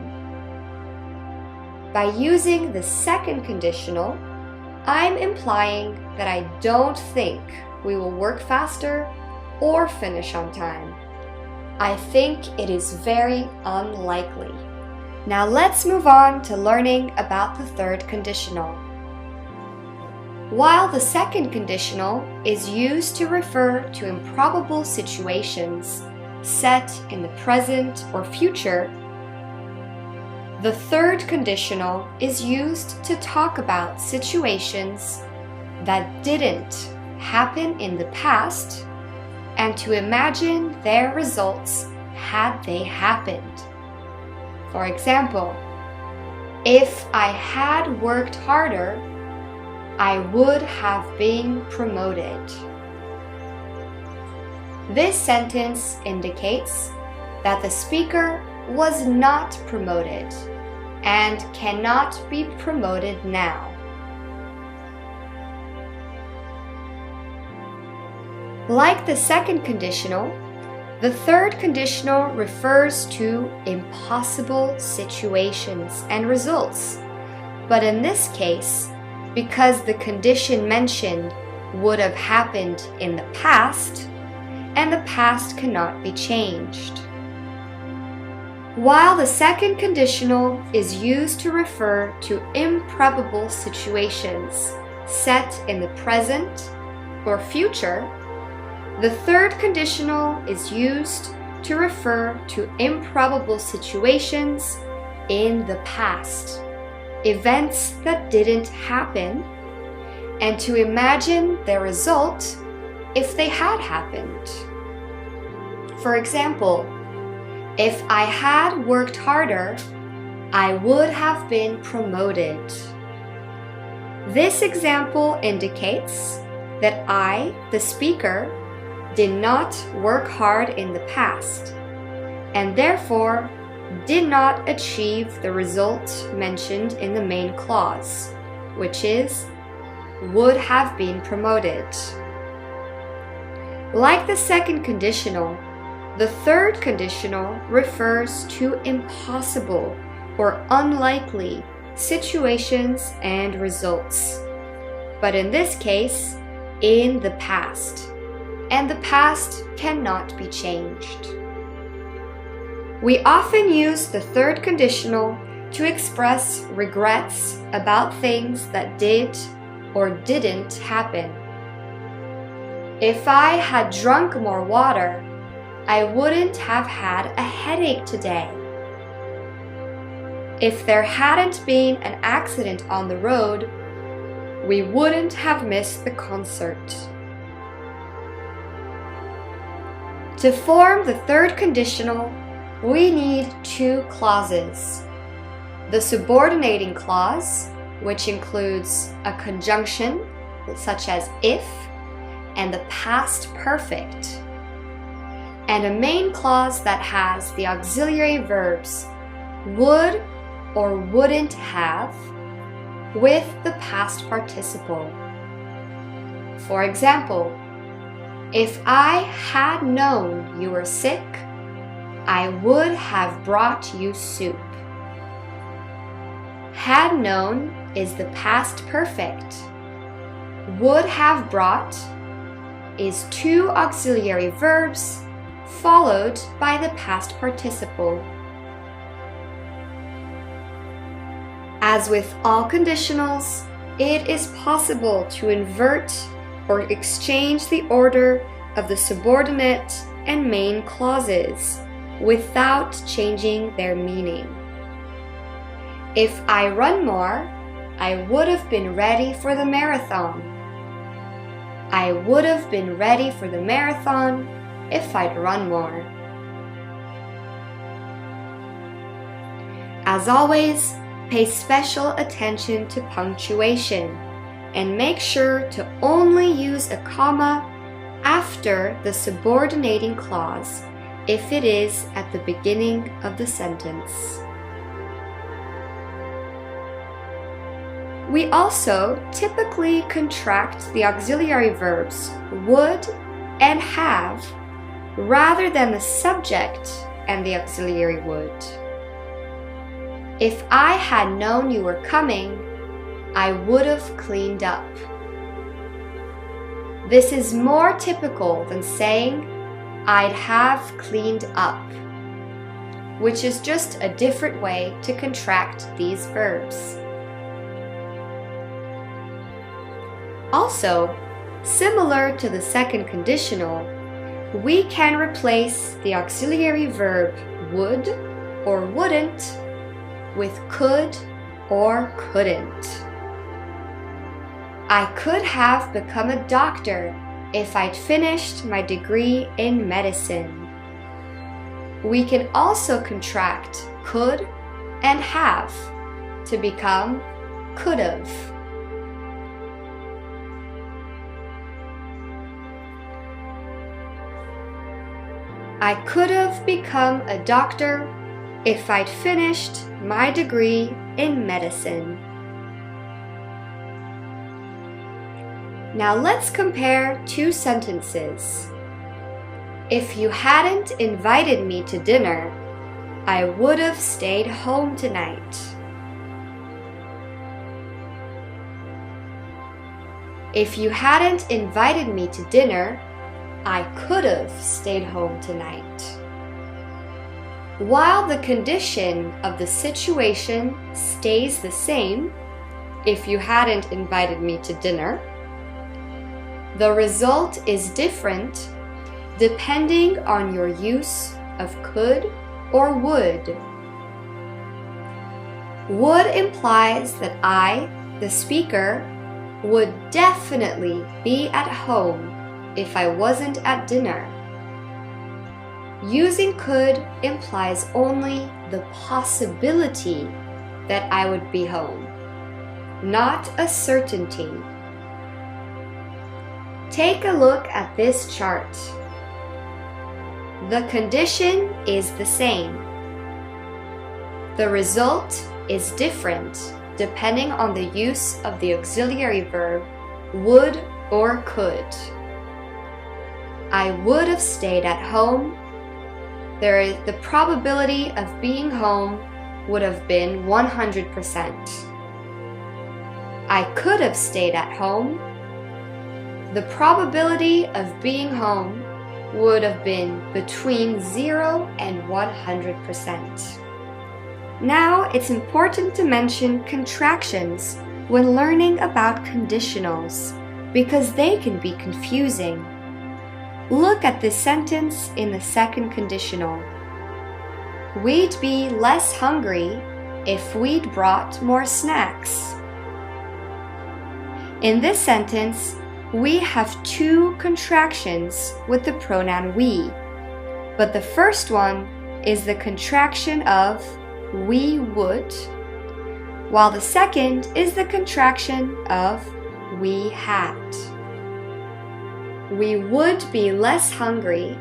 By using the second conditional, I'm implying that I don't think we will work faster or finish on time. I think it is very unlikely. Now let's move on to learning about the third conditional. While the second conditional is used to refer to improbable situations set in the present or future, the third conditional is used to talk about situations that didn't happen in the past and to imagine their results had they happened. For example, if I had worked harder, I would have been promoted. This sentence indicates that the speaker was not promoted and cannot be promoted now. Like the second conditional, the third conditional refers to impossible situations and results, but in this case, because the condition mentioned would have happened in the past, and the past cannot be changed. While the second conditional is used to refer to improbable situations set in the present or future, The third conditional is used to refer to improbable situations in the past, events that didn't happen, and to imagine their result if they had happened. For example, if I had worked harder, I would have been promoted. This example indicates that I, the speaker, did not work hard in the past, and therefore did not achieve the result mentioned in the main clause, which is would have been promoted. Like the second conditional, the third conditional refers to impossible or unlikely situations and results, but in this case, in the past, and the past cannot be changed. We often use the third conditional to express regrets about things that did or didn't happen. If I had drunk more water, I wouldn't have had a headache today. If there hadn't been an accident on the road, we wouldn't have missed the concert. To form the third conditional, we need two clauses. The subordinating clause, which includes a conjunction such as if and the past perfect, and a main clause that has the auxiliary verbs would or wouldn't have with the past participle. For example, if I had known you were sick, I would have brought you soup. Had known is the past perfect. Would have brought is two auxiliary verbs followed by the past participle. As with all conditionals, it is possible to invert or exchange the order of the subordinate and main clauses without changing their meaning. If I run more, I would have been ready for the marathon. I would have been ready for the marathon if I'd run more. As always, pay special attention to punctuation and make sure to only use a comma after the subordinating clause if it is at the beginning of the sentence. We also typically contract the auxiliary verbs would and have rather than the subject and the auxiliary would. If I had known you were coming, I would have cleaned up. This is more typical than saying I'd have cleaned up, which is just a different way to contract these verbs. Also, similar to the second conditional, we can replace the auxiliary verb would or wouldn't with could or couldn't. I could have become a doctor if I'd finished my degree in medicine. We can also contract could and have to become could've. I could have become a doctor if I'd finished my degree in medicine. Now let's compare two sentences. If you hadn't invited me to dinner, I would have stayed home tonight. If you hadn't invited me to dinner, I could have stayed home tonight. While the condition of the situation stays the same, if you hadn't invited me to dinner, the result is different depending on your use of could or would. Would implies that I, the speaker, would definitely be at home if I wasn't at dinner. Using could implies only the possibility that I would be home, not a certainty. Take a look at this chart. The condition is the same. The result is different depending on the use of the auxiliary verb would or could. I would have stayed at home. The probability of being home would have been 100%. I could have stayed at home. The probability of being home would have been between 0 and 100%. Now, it's important to mention contractions when learning about conditionals because they can be confusing. Look at this sentence in the second conditional. We'd be less hungry if we'd brought more snacks. In this sentence, we have two contractions with the pronoun we, but the first one is the contraction of we would, while the second is the contraction of we had. We would be less hungry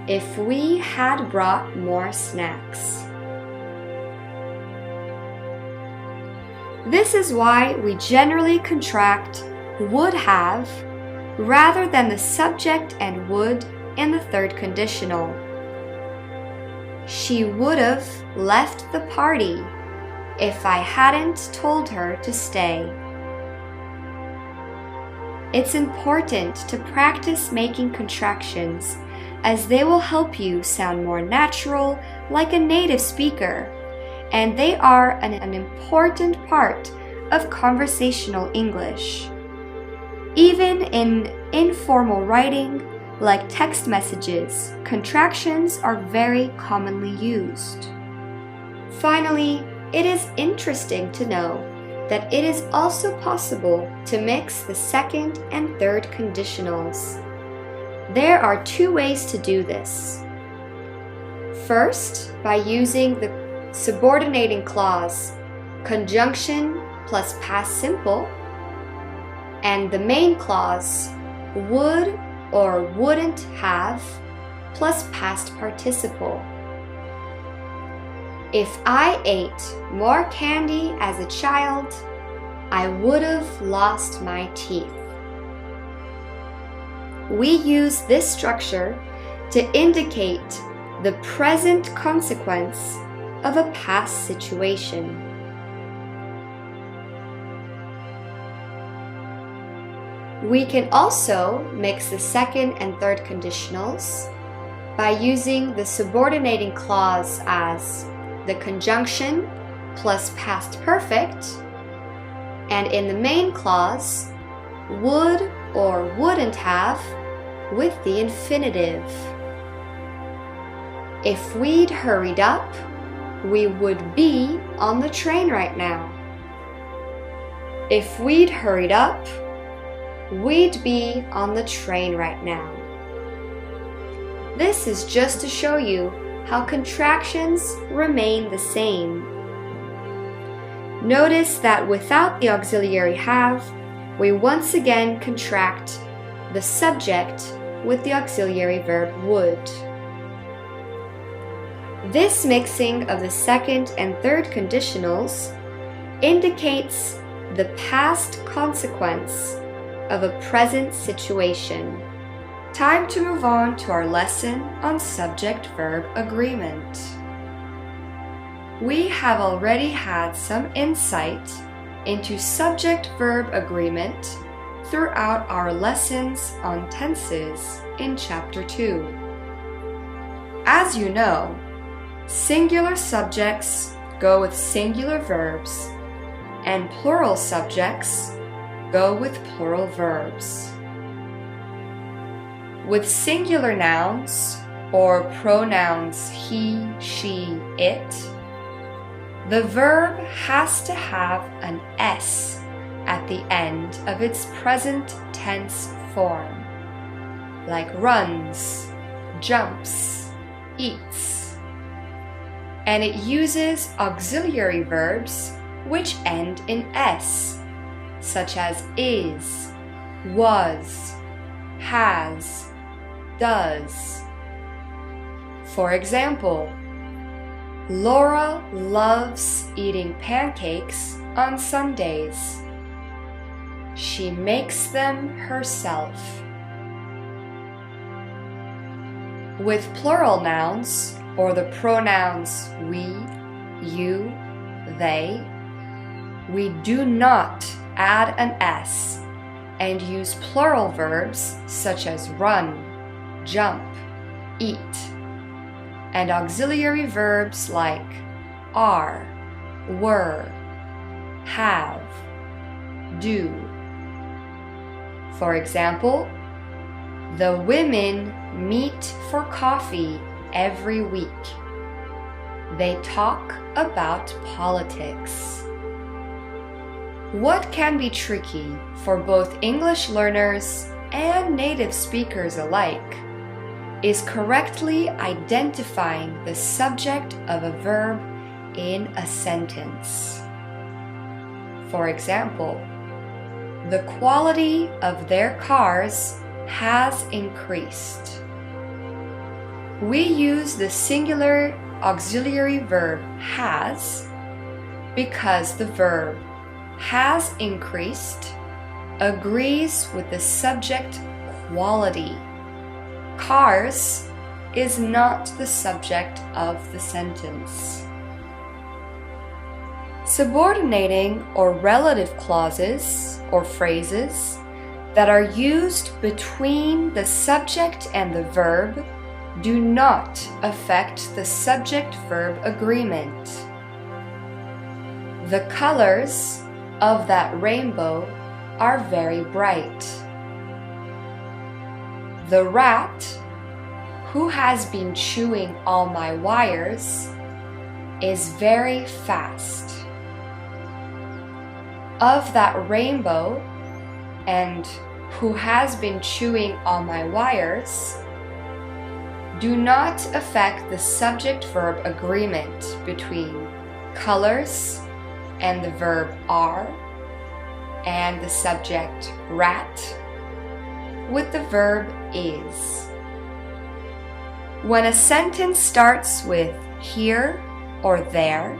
if we had brought more snacks. This is why we generally contract would have rather than the subject and would in the third conditional. She would have left the party if I hadn't told her to stay. It's important to practice making contractions as they will help you sound more natural like a native speaker, and they are an important part of conversational English. Even in informal writing, like text messages, contractions are very commonly used. Finally, it is interesting to know that it is also possible to mix the second and third conditionals. There are two ways to do this. First, by using the subordinating clause, conjunction plus past simple, and the main clause, would or wouldn't have, plus past participle. If I ate more candy as a child, I would have lost my teeth. We use this structure to indicate the present consequence of a past situation. We can also mix the second and third conditionals by using the subordinating clause as the conjunction plus past perfect, and in the main clause, would or wouldn't have with the infinitive. If we'd hurried up, we would be on the train right now. If we'd hurried up, we'd be on the train right now. This is just to show you how contractions remain the same. Notice that without the auxiliary have, we once again contract the subject with the auxiliary verb would. This mixing of the second and third conditionals indicates the past consequence of a present situation. Time to move on to our lesson on subject-verb agreement. We have already had some insight into subject-verb agreement throughout our lessons on tenses in Chapter 2. As you know, singular subjects go with singular verbs, and plural subjects go with plural verbs. With singular nouns or pronouns he, she, it, the verb has to have an S at the end of its present tense form, like runs, jumps, eats. And it uses auxiliary verbs which end in S, such as is, was, has, does. For example, Laura loves eating pancakes on Sundays. She makes them herself. With plural nouns or the pronouns we, you, they, we do not add an S and use plural verbs such as run, jump, eat, and auxiliary verbs like are, were, have, do. For example, the women meet for coffee every week. They talk about politics. What can be tricky for both English learners and native speakers alike is correctly identifying the subject of a verb in a sentence. For example, the quality of their cars has increased. We use the singular auxiliary verb has because the verb has increased agrees with the subject quality. Cars is not the subject of the sentence. Subordinating or relative clauses or phrases that are used between the subject and the verb do not affect the subject-verb agreement. The colors of that rainbow are very bright. The rat, who has been chewing all my wires, is very fast. Of that rainbow and who has been chewing all my wires do not affect the subject-verb agreement between colors and the verb are and the subject rat with the verb is. When a sentence starts with here or there,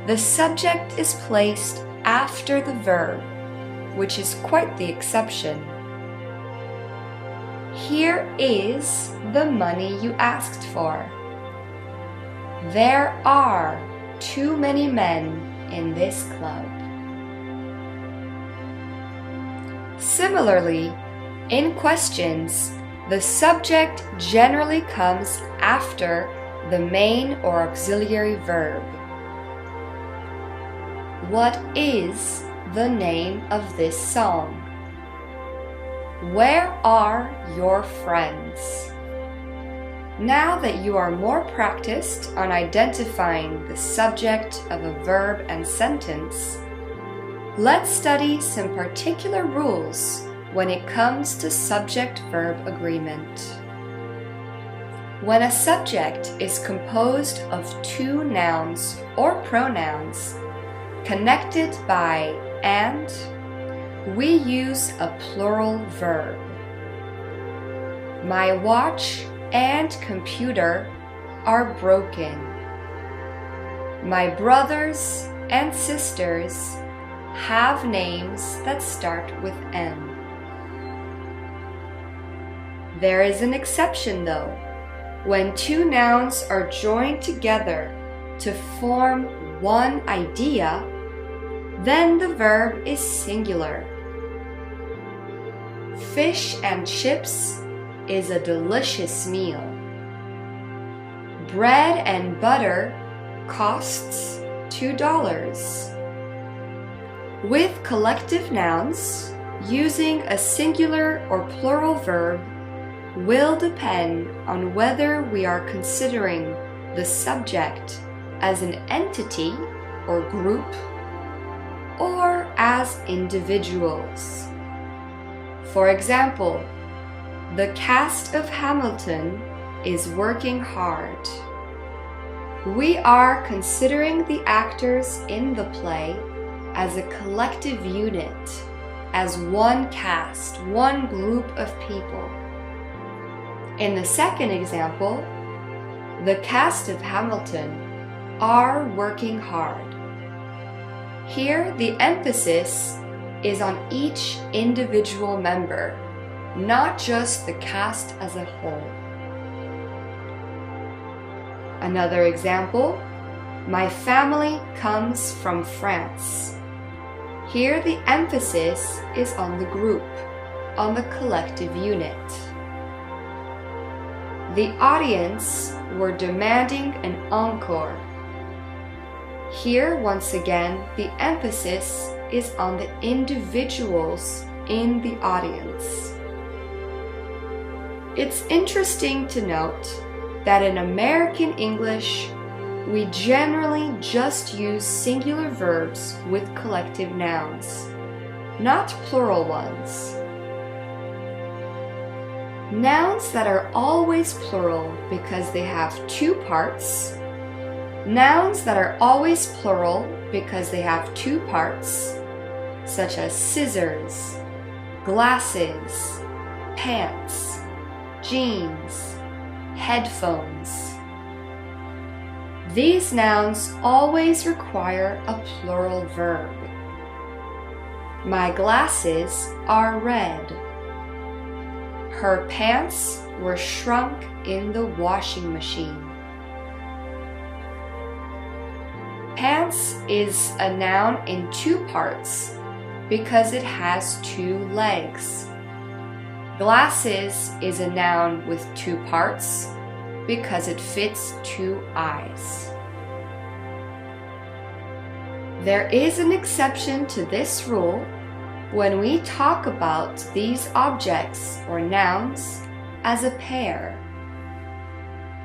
the subject is placed after the verb, which is quite the exception. Here is the money you asked for. There are too many men in this club. Similarly, in questions, the subject generally comes after the main or auxiliary verb. What is the name of this song? Where are your friends? Now that you are more practiced on identifying the subject of a verb and sentence, let's study some particular rules when it comes to subject-verb agreement. When a subject is composed of two nouns or pronouns connected by and, we use a plural verb. My watch and computer are broken. My brothers and sisters have names that start with M. There is an exception though. When two nouns are joined together to form one idea, then the verb is singular. Fish and chips is a delicious meal. Bread and butter costs $2. With collective nouns, using a singular or plural verb will depend on whether we are considering the subject as an entity or group or as individuals. For example, the cast of Hamilton is working hard. We are considering the actors in the play as a collective unit, as one cast, one group of people. In the second example, the cast of Hamilton are working hard. Here, the emphasis is on each individual member, not just the cast as a whole. Another example, my family comes from France. Here, the emphasis is on the group, on the collective unit. The audience were demanding an encore. Here, once again, the emphasis is on the individuals in the audience. It's interesting to note that in American English, we generally just use singular verbs with collective nouns, not plural ones. Nouns that are always plural because they have two parts, nouns that are always plural because they have two parts, such as scissors, glasses, pants, jeans, headphones. These nouns always require a plural verb. My glasses are red. Her pants were shrunk in the washing machine. Pants is a noun in two parts because it has two legs. Glasses is a noun with two parts because it fits two eyes. There is an exception to this rule when we talk about these objects or nouns as a pair.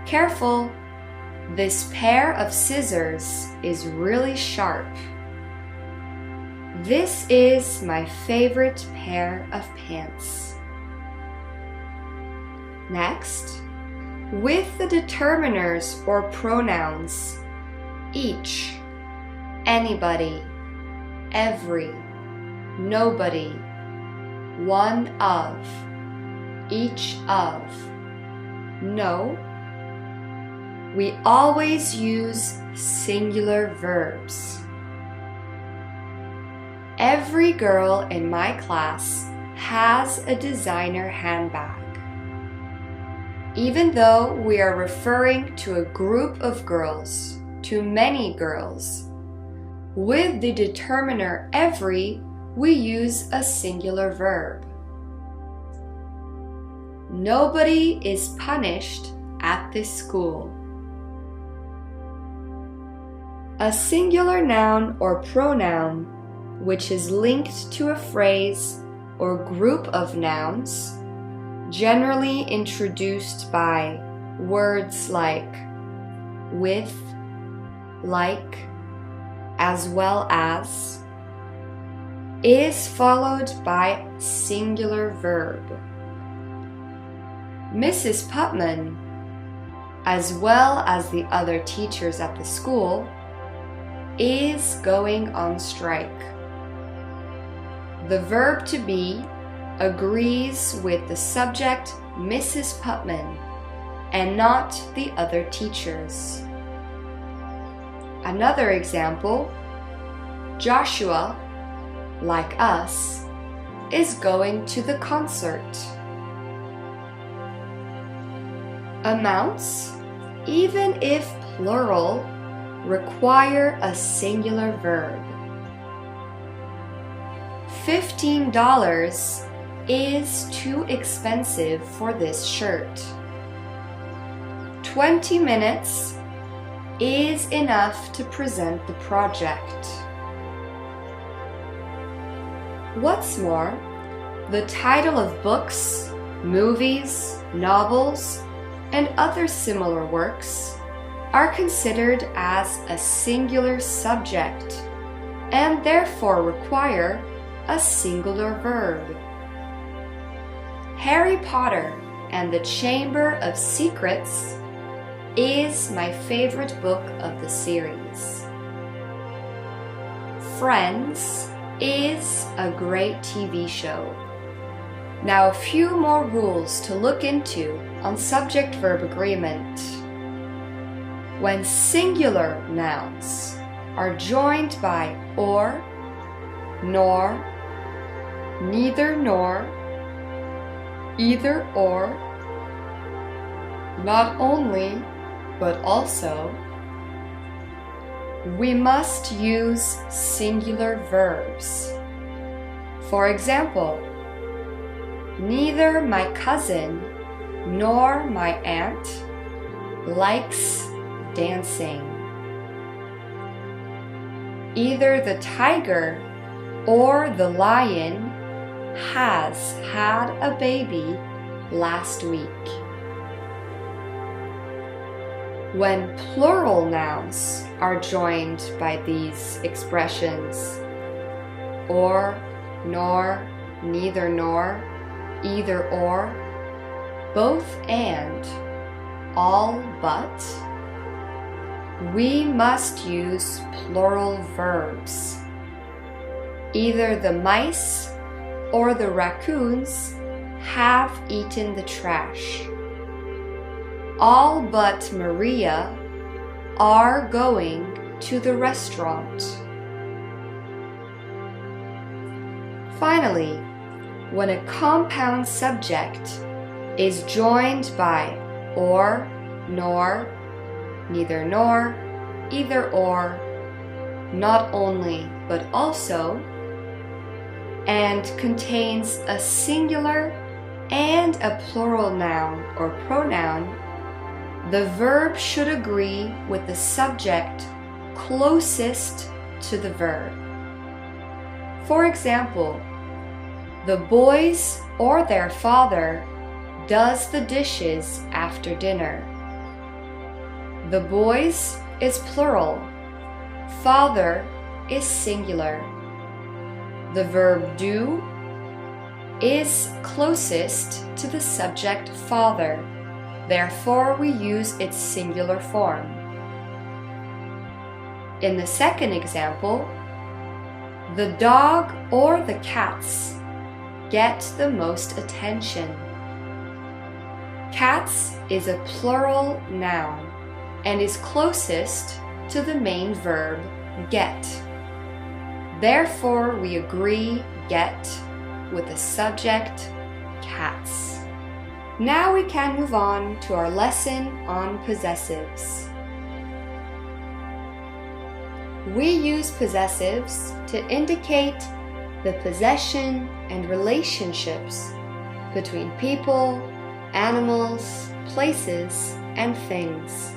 Careful, this pair of scissors is really sharp. This is my favorite pair of pants. Next, with the determiners or pronouns, each, anybody, every, nobody, one of, each of, no, we always use singular verbs. Every girl in my class has a designer handbag. Even though we are referring to a group of girls, to many girls, with the determiner every, we use a singular verb. Nobody is punished at this school. A singular noun or pronoun, which is linked to a phrase or group of nouns, generally introduced by words like with, like, as well as, is followed by singular verb. Mrs. Putman, as well as the other teachers at the school, is going on strike. The verb to be agrees with the subject Mrs. Putman and not the other teachers. Another example, Joshua, like us, is going to the concert. Amounts, even if plural, require a singular verb. $15 is too expensive for this shirt. 20 minutes is enough to present the project. What's more, the title of books, Movies, novels, and other similar works are considered as a singular subject and therefore require a singular verb. Harry Potter and the Chamber of Secrets is my favorite book of the series. Friends is a great TV show. Now, a few more rules to look into on subject-verb agreement. When singular nouns are joined by or, nor, neither nor, either or, not only but also, we must use singular verbs. For example, neither my cousin nor my aunt likes dancing. Either the tiger or the lion has had a baby last week. When plural nouns are joined by these expressions, or, nor, neither nor, either or, both and, all but, we must use plural verbs. Either the mice or the raccoons have eaten the trash. All but Maria are going to the restaurant. Finally, when a compound subject is joined by or, nor, neither nor, either or, not only but also, and contains a singular and a plural noun or pronoun, the verb should agree with the subject closest to the verb. For example, the boys or their father does the dishes after dinner. The boys is plural, father is singular. The verb do is closest to the subject father, therefore we use its singular form. In the second example, the dog or the cats get the most attention. Cats is a plural noun and is closest to the main verb get. Therefore, we agree get with the subject cats. Now we can move on to our lesson on possessives. We use possessives to indicate the possession and relationships between people, animals, places, and things.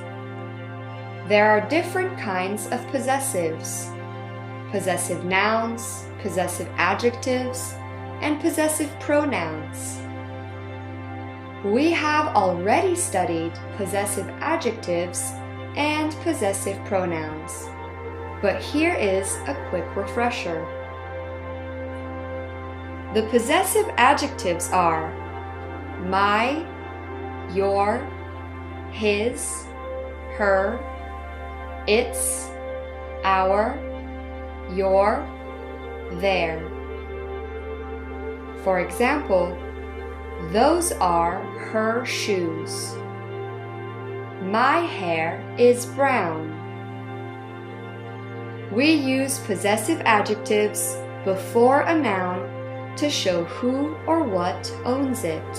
There are different kinds of possessives: possessive nouns, possessive adjectives, and possessive pronouns. We have already studied possessive adjectives and possessive pronouns, but here is a quick refresher. The possessive adjectives are my, your, his, her, its, our, your, their. For example, those are her shoes. My hair is brown. We use possessive adjectives before a noun to show who or what owns it.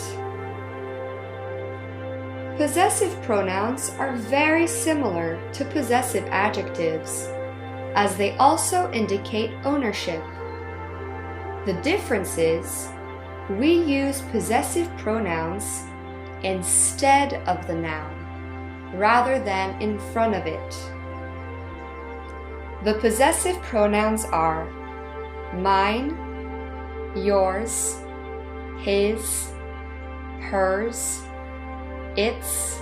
Possessive pronouns are very similar to possessive adjectives, as they also indicate ownership. The difference is, we use possessive pronouns instead of the noun, rather than in front of it. The possessive pronouns are mine, yours, his, hers, its,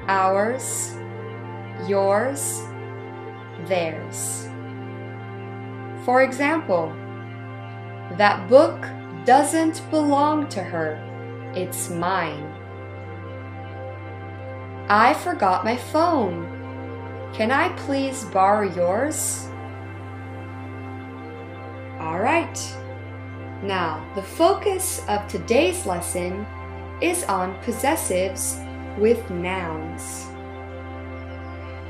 ours, yours, theirs. For example, that book doesn't belong to her, it's mine. I forgot my phone. Can I please borrow yours? All right. Now, the focus of today's lesson is on possessives with nouns.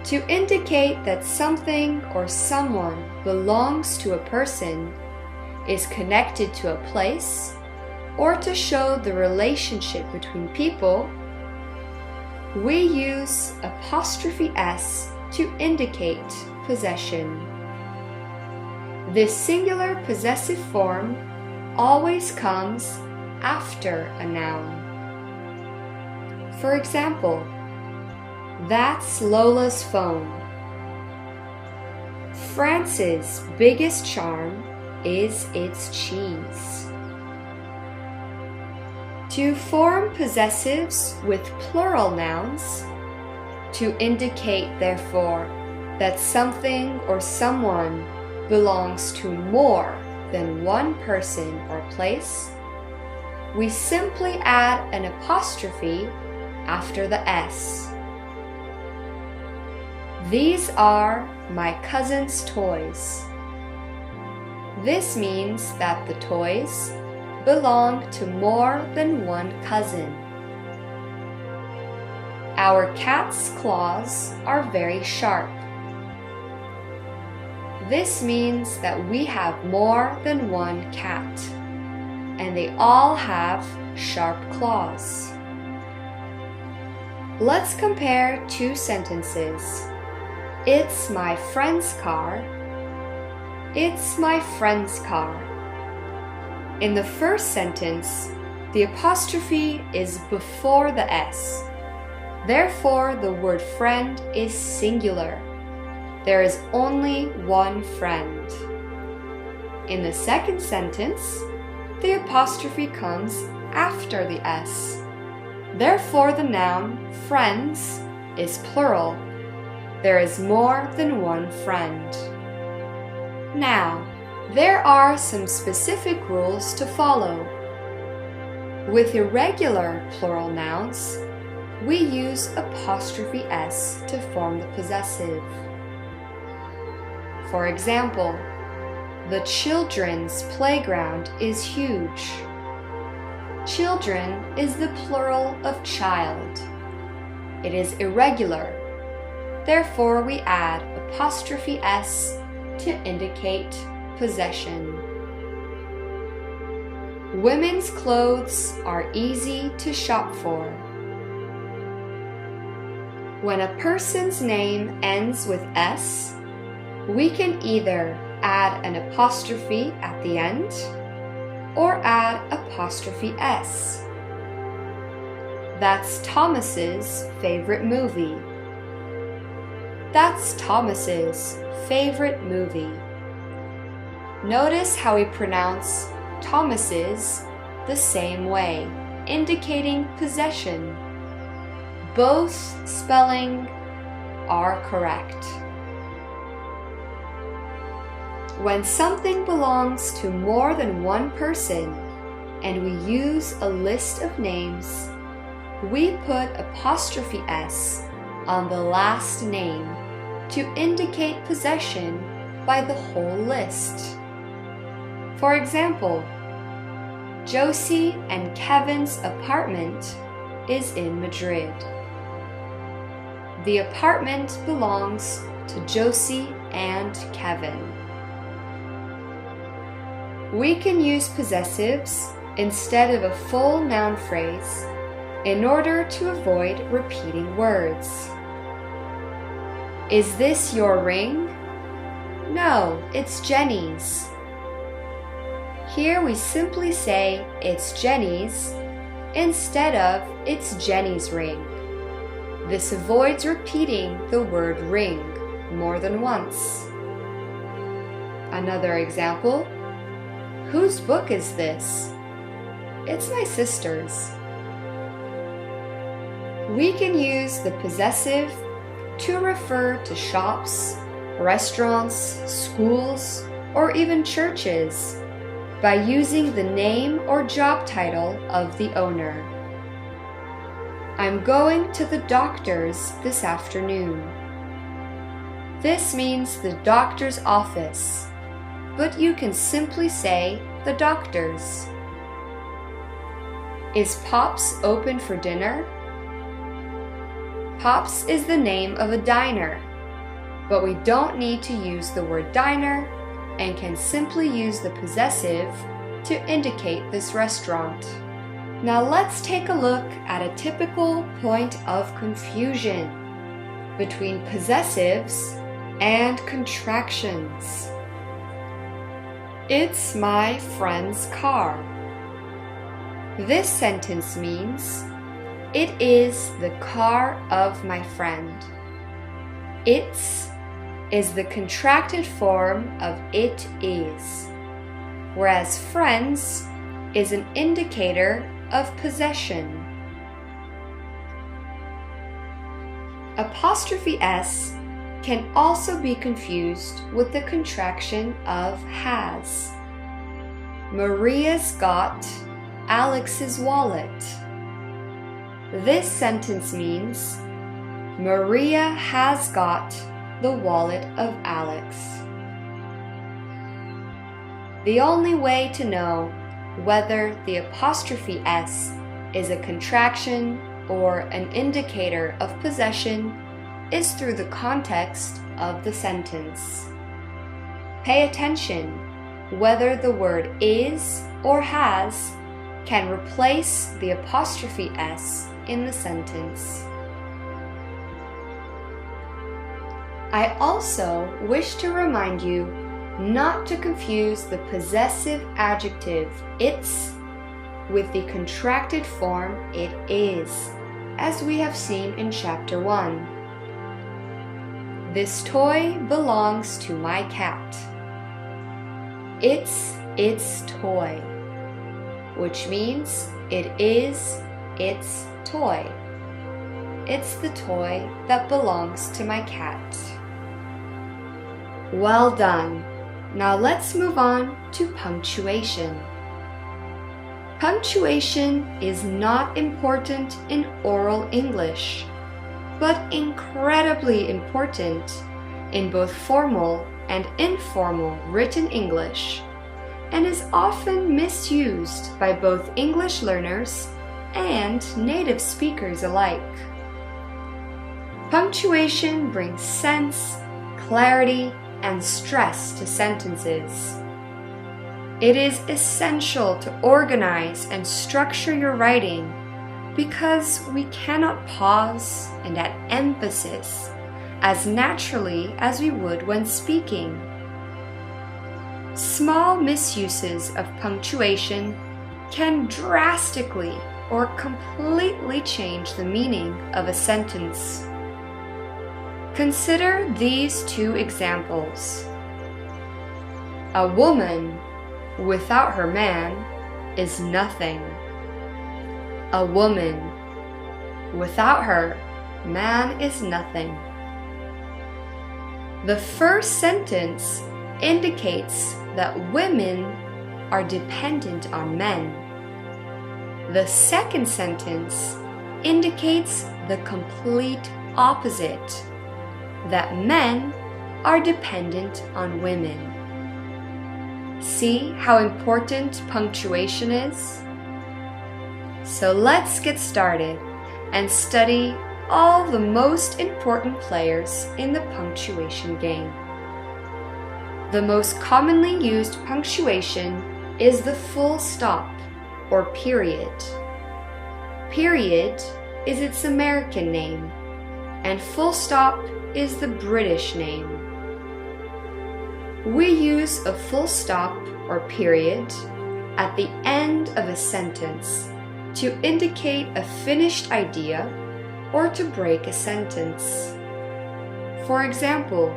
To indicate that something or someone belongs to a person, is connected to a place, or to show the relationship between people, we use apostrophe s to indicate possession. This singular possessive form always comes after a noun. For example, that's Lola's phone. France's biggest charm is its cheese. To form possessives with plural nouns, to indicate, therefore, that something or someone belongs to more than one person or place, we simply add an apostrophe after the s. These are my cousin's toys. This means that the toys belong to more than one cousin. Our cat's claws are very sharp. This means that we have more than one cat, and they all have sharp claws. Let's compare two sentences. It's my friend's car. It's my friend's car. In the first sentence, the apostrophe is before the s. Therefore, the word friend is singular. There is only one friend. In the second sentence, the apostrophe comes after the s. Therefore, the noun friends is plural. There is more than one friend. Now, there are some specific rules to follow. With irregular plural nouns, we use apostrophe s to form the possessive. For example, the children's playground is huge. Children is the plural of child. It is irregular. Therefore, we add apostrophe s to indicate possession. Women's clothes are easy to shop for. When a person's name ends with s, we can either add an apostrophe at the end or add apostrophe s. That's Thomas's favorite movie. That's Thomas's favorite movie. Notice how we pronounce Thomas's the same way, indicating possession. Both spelling are correct. When something belongs to more than one person and we use a list of names, we put apostrophe s on the last name to indicate possession by the whole list. For example, Josie and Kevin's apartment is in Madrid. The apartment belongs to Josie and Kevin. We can use possessives instead of a full noun phrase in order to avoid repeating words. Is this your ring? No, it's Jenny's. Here we simply say it's Jenny's instead of it's Jenny's ring. This avoids repeating the word ring more than once. Another example, whose book is this? It's my sister's. We can use the possessive to refer to shops, restaurants, schools, or even churches by using the name or job title of the owner. I'm going to the doctor's this afternoon. This means the doctor's office, but you can simply say the doctor's. Is Pop's open for dinner? Pop's is the name of a diner, but we don't need to use the word diner and can simply use the possessive to indicate this restaurant. Now let's take a look at a typical point of confusion between possessives and contractions. It's my friend's car. This sentence means it is the car of my friend. It's is the contracted form of it is, whereas friends is an indicator of possession. Apostrophe S can also be confused with the contraction of has. Maria's got Alex's wallet. This sentence means Maria has got the wallet of Alex. The only way to know whether the apostrophe S is a contraction or an indicator of possession is through the context of the sentence. Pay attention whether the word is or has can replace the apostrophe S in the sentence. I also wish to remind you not to confuse the possessive adjective it's with the contracted form it is, as we have seen in Chapter 1. This toy belongs to my cat. It's its toy, which means it is its toy. It's the toy that belongs to my cat. Well done. Now let's move on to punctuation. Punctuation is not important in oral English, but incredibly important in both formal and informal written English, and is often misused by both English learners and native speakers alike. Punctuation brings sense, clarity, and stress to sentences. It is essential to organize and structure your writing because we cannot pause and add emphasis as naturally as we would when speaking. Small misuses of punctuation can drastically or completely change the meaning of a sentence. Consider these two examples. A woman without her man is nothing. A woman without her man is nothing. The first sentence indicates that women are dependent on men. The second sentence indicates the complete opposite, that men are dependent on women. See how important punctuation is? So let's get started and study all the most important players in the punctuation game. The most commonly used punctuation is the full stop or period. Period is its American name, and full stop is the British name. We use a full stop or period at the end of a sentence to indicate a finished idea or to break a sentence. For example,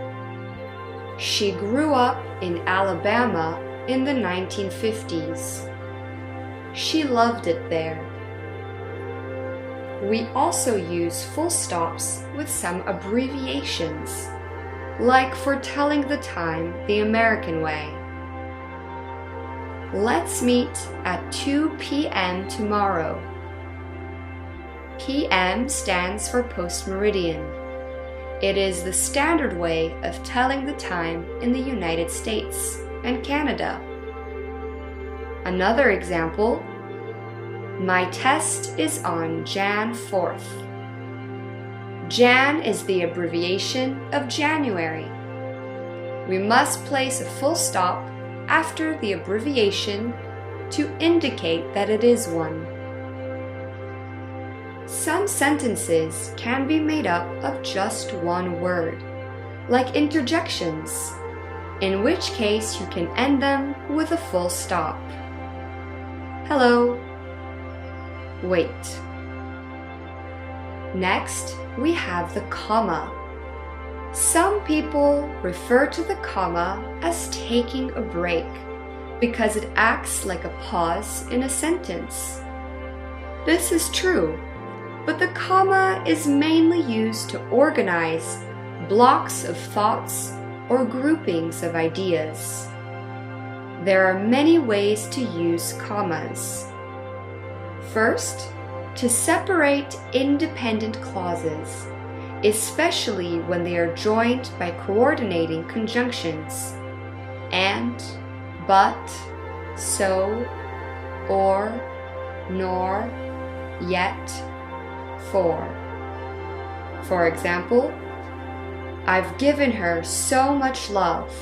she grew up in Alabama in the 1950s. She loved it there. We also use full stops with some abbreviations, like for telling the time the American way. Let's meet at 2 p.m. tomorrow. PM stands for post-meridian. It is the standard way of telling the time in the United States and Canada. Another example: my test is on Jan 4th. Jan is the abbreviation of January. We must place a full stop after the abbreviation to indicate that it is one. Some sentences can be made up of just one word, like interjections, in which case you can end them with a full stop. Hello. Wait. Next, we have the comma. Some people refer to the comma as taking a break because it acts like a pause in a sentence. This is true, but the comma is mainly used to organize blocks of thoughts or groupings of ideas. There are many ways to use commas. First, to separate independent clauses, especially when they are joined by coordinating conjunctions and, but, so, or, nor, yet, for. For example, I've given her so much love,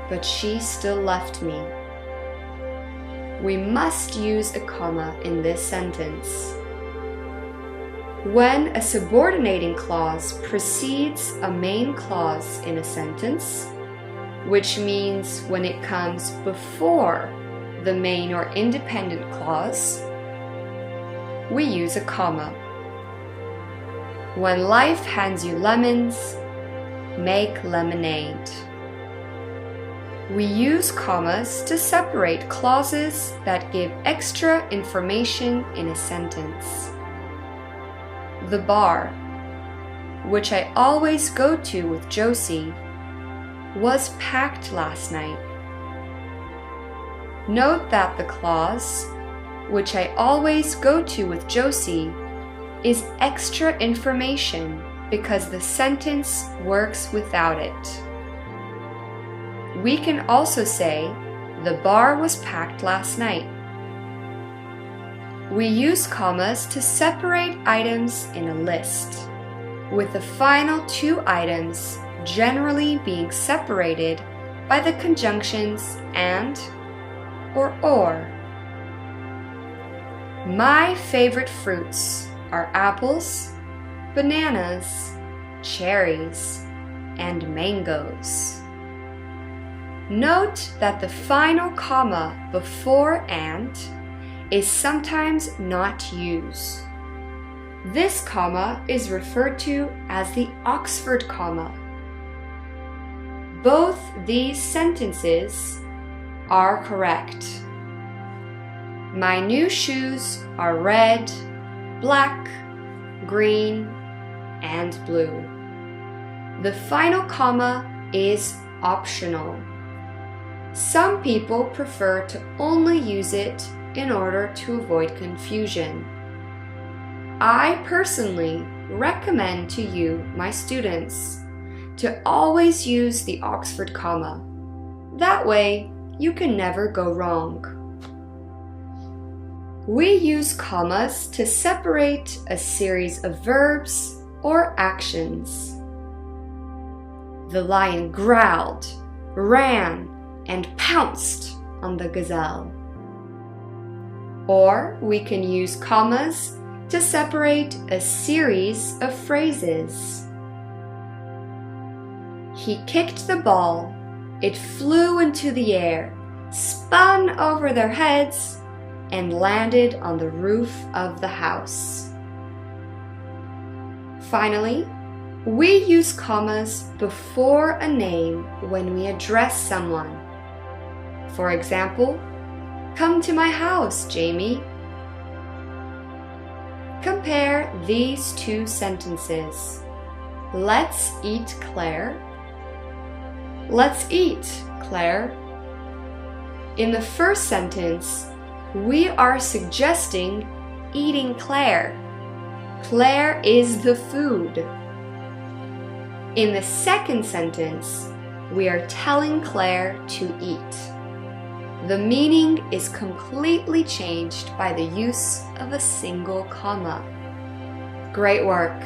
but she still left me. We must use a comma in this sentence. When a subordinating clause precedes a main clause in a sentence, which means when it comes before the main or independent clause, we use a comma. When life hands you lemons, make lemonade. We use commas to separate clauses that give extra information in a sentence. The bar, which I always go to with Josie, was packed last night. Note that the clause, which I always go to with Josie, is extra information because the sentence works without it. We can also say, the bar was packed last night. We use commas to separate items in a list, with the final two items generally being separated by the conjunctions and or. My favorite fruits are apples, bananas, cherries, and mangoes. Note that the final comma before and is sometimes not used. This comma is referred to as the Oxford comma. Both these sentences are correct. My new shoes are red, black, green, and blue. The final comma is optional. Some people prefer to only use it in order to avoid confusion. I personally recommend to you, my students, to always use the Oxford comma. That way, you can never go wrong. We use commas to separate a series of verbs or actions. The lion growled, ran, and pounced on the gazelle. Or we can use commas to separate a series of phrases. He kicked the ball, it flew into the air, spun over their heads, and landed on the roof of the house. Finally, we use commas before a name when we address someone. For example, come to my house, Jamie. Compare these two sentences. Let's eat Claire. Let's eat, Claire. In the first sentence, we are suggesting eating Claire. Claire is the food. In the second sentence, we are telling Claire to eat. The meaning is completely changed by the use of a single comma. Great work!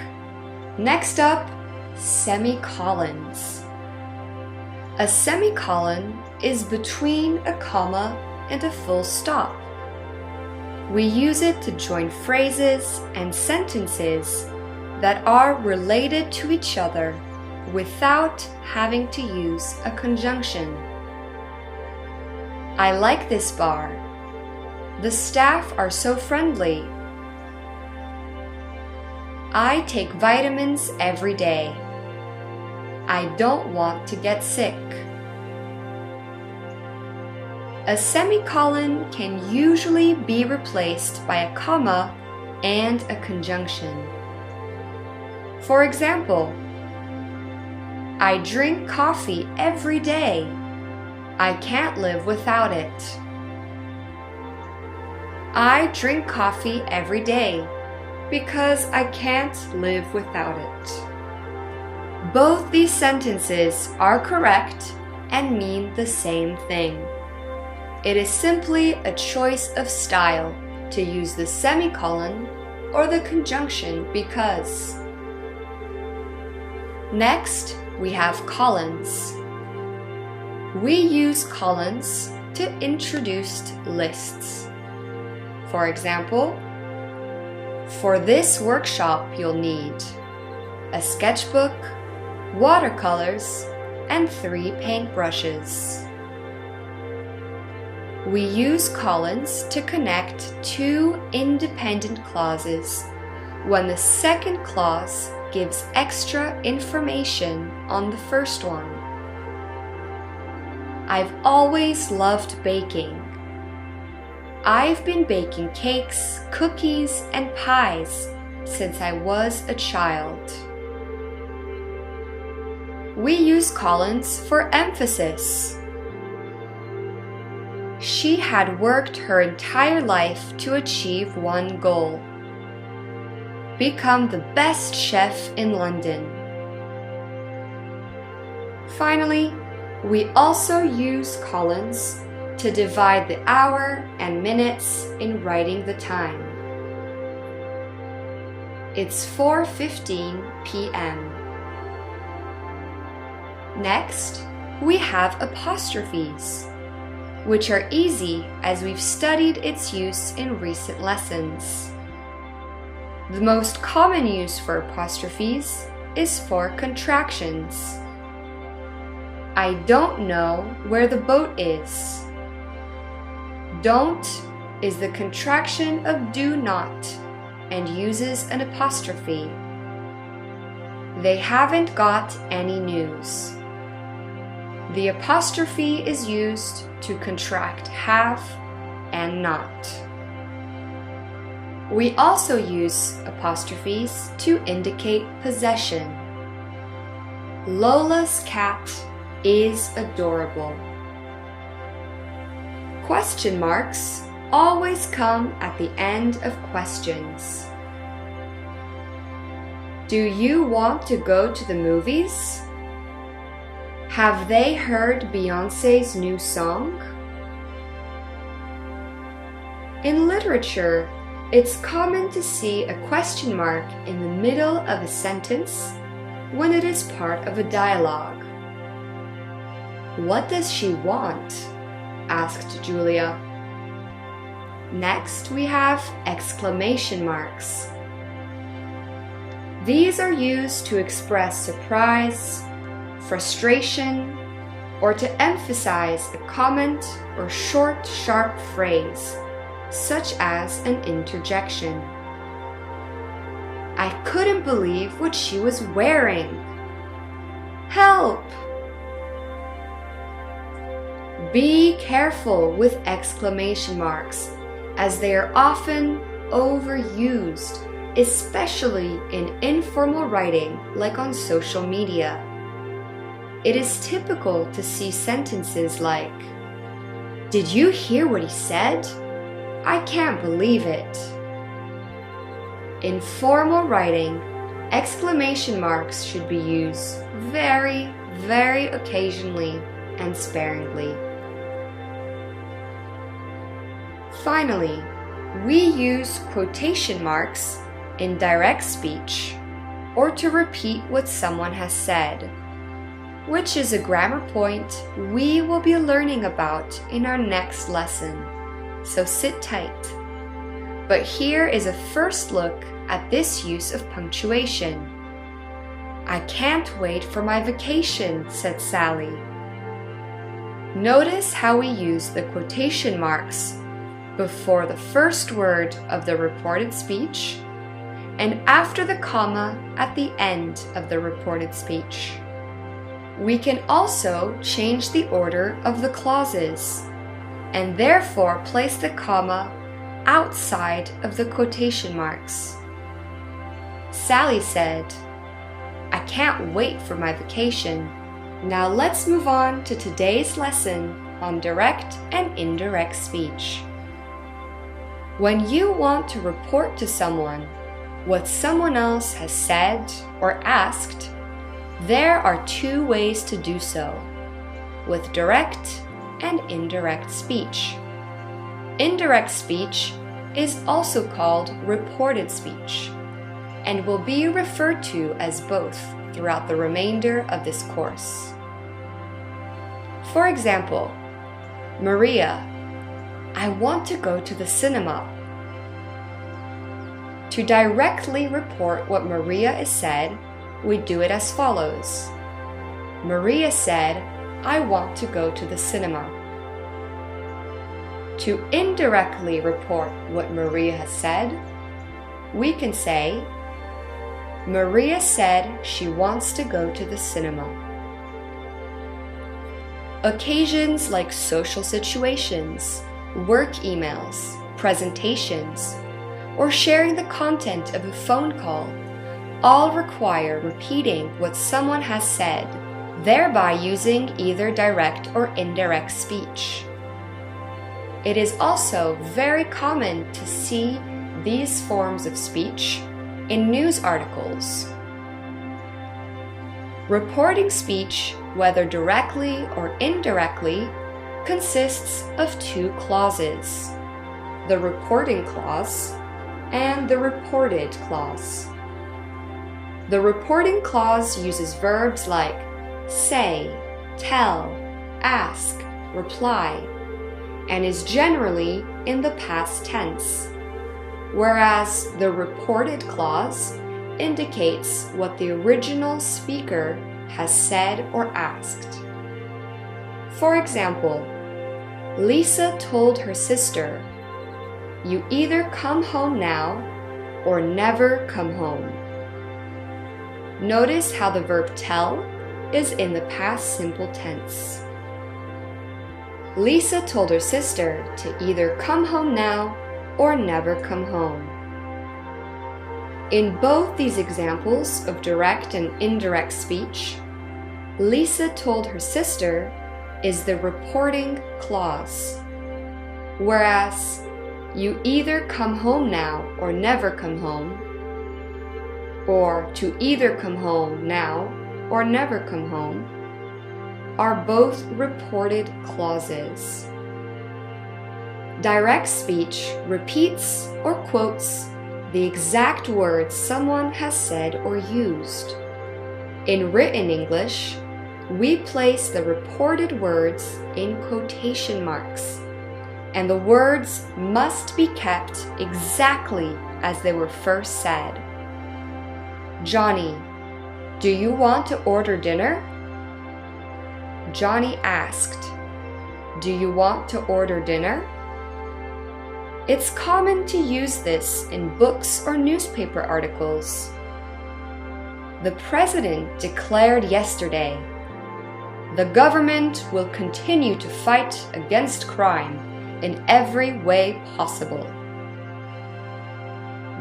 Next up, semicolons. A semicolon is between a comma and a full stop. We use it to join phrases and sentences that are related to each other without having to use a conjunction. I like this bar. The staff are so friendly. I take vitamins every day. I don't want to get sick. A semicolon can usually be replaced by a comma and a conjunction. For example, I drink coffee every day. I can't live without it. I drink coffee every day because I can't live without it. Both these sentences are correct and mean the same thing. It is simply a choice of style to use the semicolon or the conjunction because. Next, we have colons. We use colons to introduce lists. For example, for this workshop you'll need a sketchbook, watercolors, and 3 paintbrushes. We use colons to connect 2 independent clauses when the second clause gives extra information on the first one. I've always loved baking. I've been baking cakes, cookies, and pies since I was a child. We use colons for emphasis. She had worked her entire life to achieve one goal: become the best chef in London. Finally, we also use colons to divide the hour and minutes in writing the time. It's 4:15 p.m. Next, we have apostrophes, which are easy as we've studied its use in recent lessons. The most common use for apostrophes is for contractions. I don't know where the boat is. Don't is the contraction of do not and uses an apostrophe. They haven't got any news. The apostrophe is used to contract have and not. We also use apostrophes to indicate possession. Lola's cat is adorable. Question marks always come at the end of questions. Do you want to go to the movies? Have they heard Beyoncé's new song? In literature, it's common to see a question mark in the middle of a sentence when it is part of a dialogue. What does she want? Asked Julia. Next, we have exclamation marks. These are used to express surprise, frustration, or to emphasize a comment or short, sharp phrase, such as an interjection. I couldn't believe what she was wearing. Help! Be careful with exclamation marks, as they are often overused especially in informal writing like on social media. It is typical to see sentences like, "Did you hear what he said? I can't believe it." In formal writing, exclamation marks should be used very, very occasionally and sparingly. Finally, we use quotation marks in direct speech or to repeat what someone has said, which is a grammar point we will be learning about in our next lesson, so sit tight. But here is a first look at this use of punctuation. "I can't wait for my vacation," said Sally. Notice how we use the quotation marks before the first word of the reported speech and after the comma at the end of the reported speech. We can also change the order of the clauses and therefore place the comma outside of the quotation marks. Sally said, "I can't wait for my vacation." Now let's move on to today's lesson on direct and indirect speech. When you want to report to someone what someone else has said or asked, there are two ways to do so, with direct and indirect speech. Indirect speech is also called reported speech and will be referred to as both throughout the remainder of this course. For example, Maria, "I want to go to the cinema." To directly report what Maria has said, we do it as follows. Maria said, "I want to go to the cinema." To indirectly report what Maria has said, we can say, Maria said she wants to go to the cinema. Occasions like social situations, work emails, presentations, or sharing the content of a phone call all require repeating what someone has said, thereby using either direct or indirect speech. It is also very common to see these forms of speech in news articles. Reporting speech, whether directly or indirectly, consists of two clauses, the reporting clause and the reported clause. The reporting clause uses verbs like say, tell, ask, reply, and is generally in the past tense, whereas the reported clause indicates what the original speaker has said or asked. For example, Lisa told her sister, "You either come home now or never come home." Notice how the verb tell is in the past simple tense. Lisa told her sister to either come home now or never come home. In both these examples of direct and indirect speech, Lisa told her sister is the reporting clause, whereas you either come home now or never come home, or to either come home now or never come home, are both reported clauses. Direct speech repeats or quotes the exact words someone has said or used. In written English, we place the reported words in quotation marks, and the words must be kept exactly as they were first said. Johnny, do you want to order dinner? Johnny asked, "Do you want to order dinner?" It's common to use this in books or newspaper articles. The president declared yesterday, "The government will continue to fight against crime in every way possible."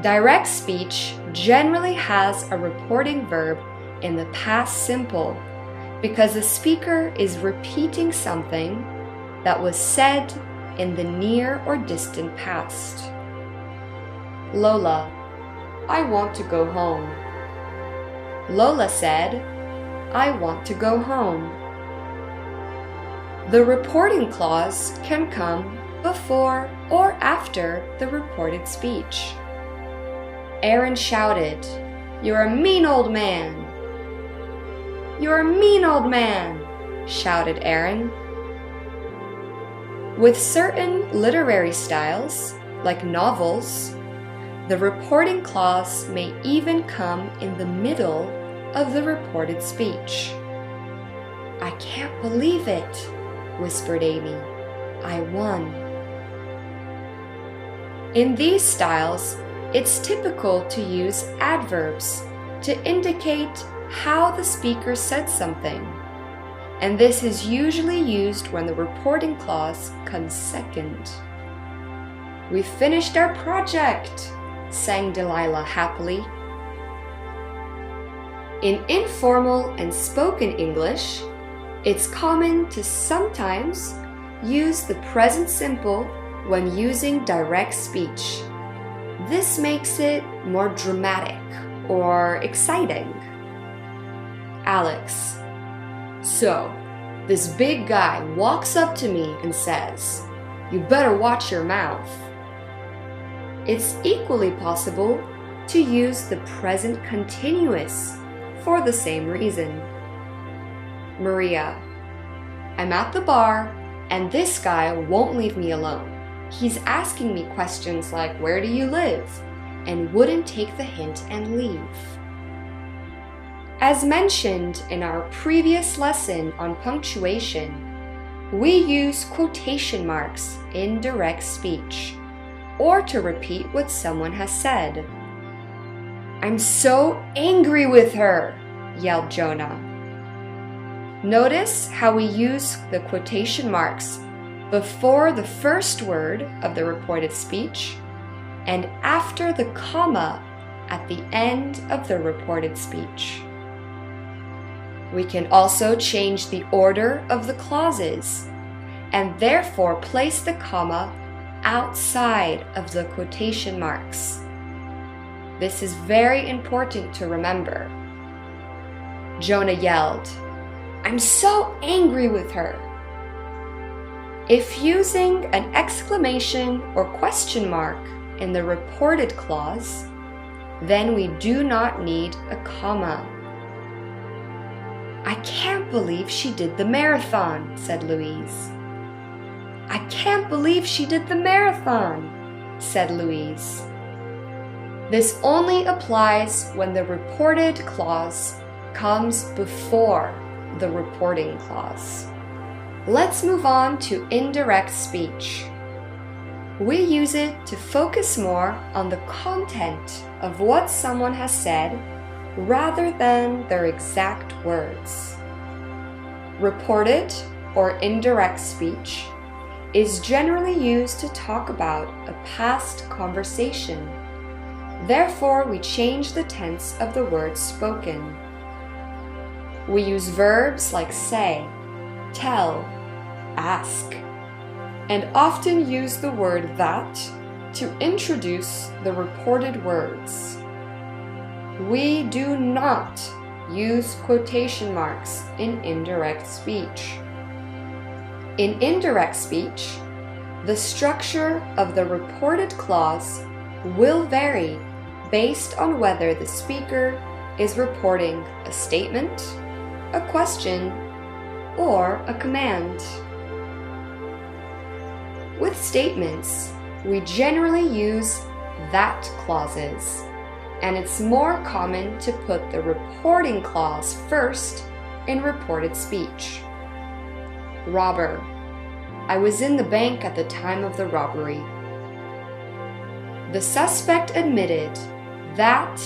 Direct speech generally has a reporting verb in the past simple because the speaker is repeating something that was said in the near or distant past. Lola, I want to go home. Lola said, I want to go home. The reporting clause can come before or after the reported speech. Aaron shouted, You're a mean old man. You're a mean old man, shouted Aaron. With certain literary styles, like novels, the reporting clause may even come in the middle of the reported speech. I can't believe it, whispered Amy. I won. In these styles, it's typical to use adverbs to indicate how the speaker said something, and this is usually used when the reporting clause comes second. We finished our project, sang Delilah happily. In informal and spoken English, it's common to sometimes use the present simple when using direct speech. This makes it more dramatic or exciting. Alex, so this big guy walks up to me and says, You better watch your mouth. It's equally possible to use the present continuous for the same reason. Maria, I'm at the bar and this guy won't leave me alone. He's asking me questions like, where do you live? And wouldn't take the hint and leave. As mentioned in our previous lesson on punctuation, we use quotation marks in direct speech, or to repeat what someone has said. I'm so angry with her, yelled Jonah. Notice how we use the quotation marks before the first word of the reported speech and after the comma at the end of the reported speech. We can also change the order of the clauses and therefore place the comma outside of the quotation marks. This is very important to remember. Jonah yelled, I'm so angry with her. If using an exclamation or question mark in the reported clause, then we do not need a comma. I can't believe she did the marathon, said Louise. I can't believe she did the marathon, said Louise. This only applies when the reported clause comes before the reporting clause. Let's move on to indirect speech. We use it to focus more on the content of what someone has said rather than their exact words. Reported or indirect speech is generally used to talk about a past conversation. Therefore, we change the tense of the words spoken. We use verbs like say, tell, ask, and often use the word that to introduce the reported words. We do not use quotation marks in indirect speech. In indirect speech, the structure of the reported clause will vary based on whether the speaker is reporting a statement, a question, or a command. With statements, we generally use that clauses, and it's more common to put the reporting clause first in reported speech. Robber, I was in the bank at the time of the robbery. The suspect admitted that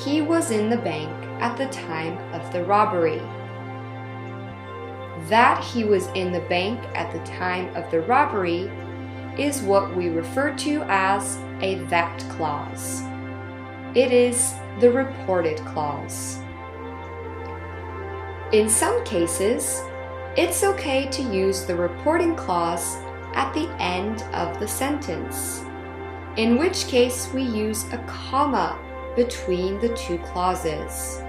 he was in the bank at the time of the robbery. That he was in the bank at the time of the robbery is what we refer to as a that clause. It is the reported clause. In some cases, it's okay to use the reporting clause at the end of the sentence, in which case we use a comma between the two clauses.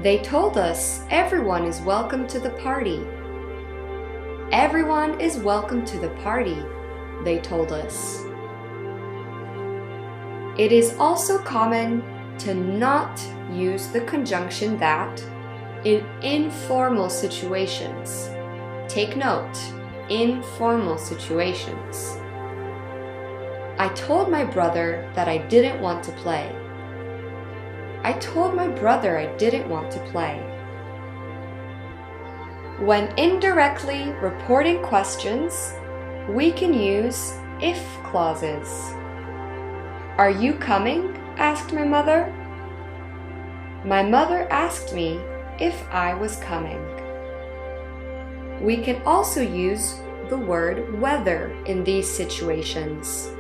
They told us everyone is welcome to the party. Everyone is welcome to the party, they told us. It is also common to not use the conjunction that in informal situations. Take note, informal situations. I told my brother that I didn't want to play. I told my brother I didn't want to play. When indirectly reporting questions, we can use if clauses. Are you coming? Asked my mother. My mother asked me if I was coming. We can also use the word whether in these situations.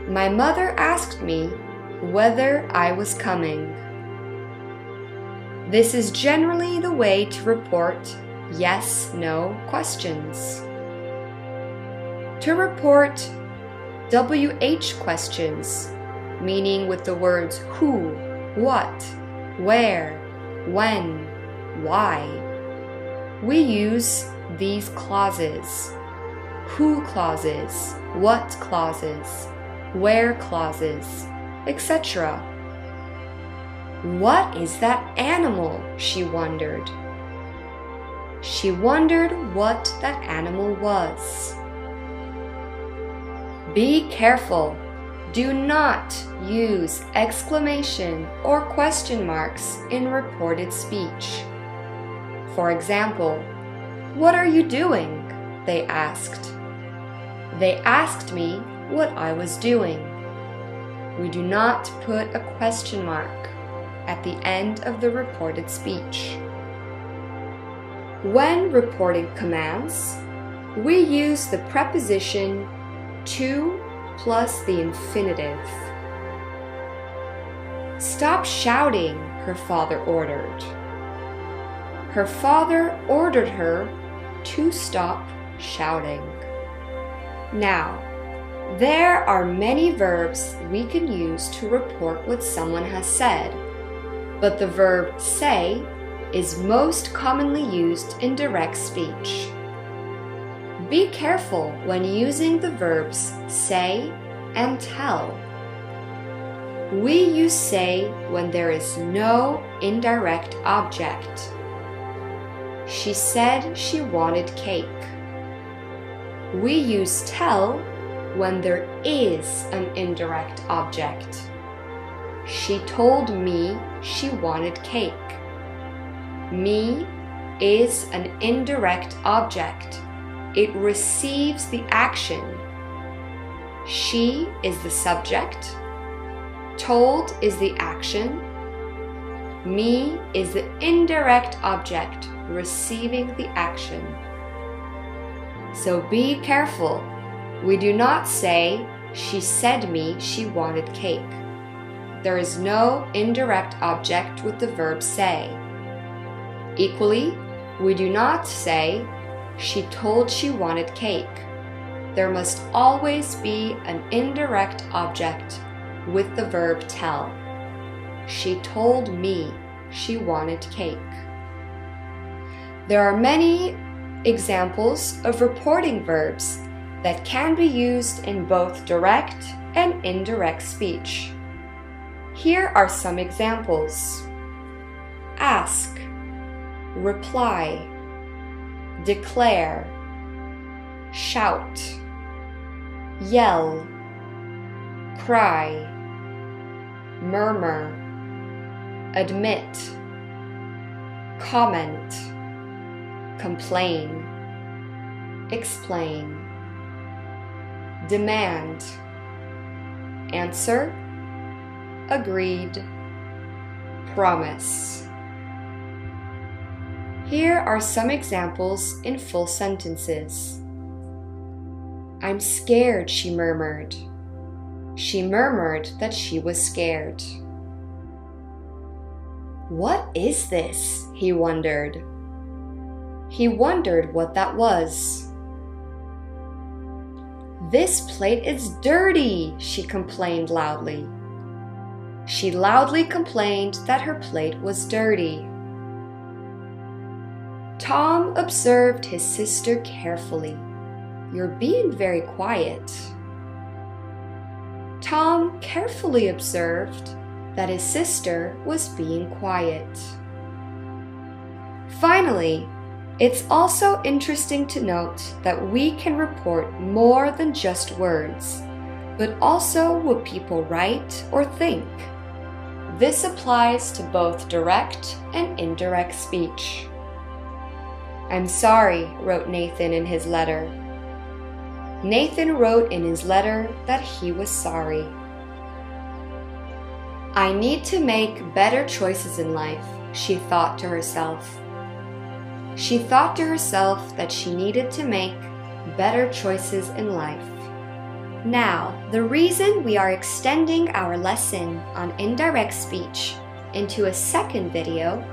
My mother asked me whether I was coming. This is generally the way to report yes/no questions. To report WH questions, meaning with the words who, what, where, when, why, we use these clauses: who clauses, what clauses, where clauses, etc. What is that animal? She wondered. She wondered what that animal was. Be careful. Do not use exclamation or question marks in reported speech. For example, "What are you doing?" they asked. They asked me what I was doing. We do not put a question mark at the end of the reported speech. When reporting commands, we use the preposition to plus the infinitive. Stop shouting, her father ordered. Her father ordered her to stop shouting. Now, there are many verbs we can use to report what someone has said, but the verb say is most commonly used in direct speech. Be careful when using the verbs say and tell. We use say when there is no indirect object. She said she wanted cake. We use tell when there is an indirect object. She told me she wanted cake. Me is an indirect object. It receives the action. She is the subject. Told is the action. Me is the indirect object receiving the action. So be careful. We do not say, "She said me she wanted cake." There is no indirect object with the verb say. Equally, we do not say, "She told she wanted cake." There must always be an indirect object with the verb tell. She told me she wanted cake. There are many examples of reporting verbs that can be used in both direct and indirect speech. Here are some examples: ask, reply, declare, shout, yell, cry, murmur, admit, comment, complain, explain, demand, answer, agreed, promise. Here are some examples in full sentences. I'm scared, she murmured. She murmured that she was scared. "What is this?" he wondered. He wondered what that was. "This plate is dirty," she complained loudly. She loudly complained that her plate was dirty. Tom observed his sister carefully. "You're being very quiet." Tom carefully observed that his sister was being quiet. Finally, it's also interesting to note that we can report more than just words, but also what people write or think. This applies to both direct and indirect speech. "I'm sorry," wrote Nathan in his letter. Nathan wrote in his letter that he was sorry. "I need to make better choices in life," she thought to herself. She thought to herself that she needed to make better choices in life. Now, the reason we are extending our lesson on indirect speech into a second video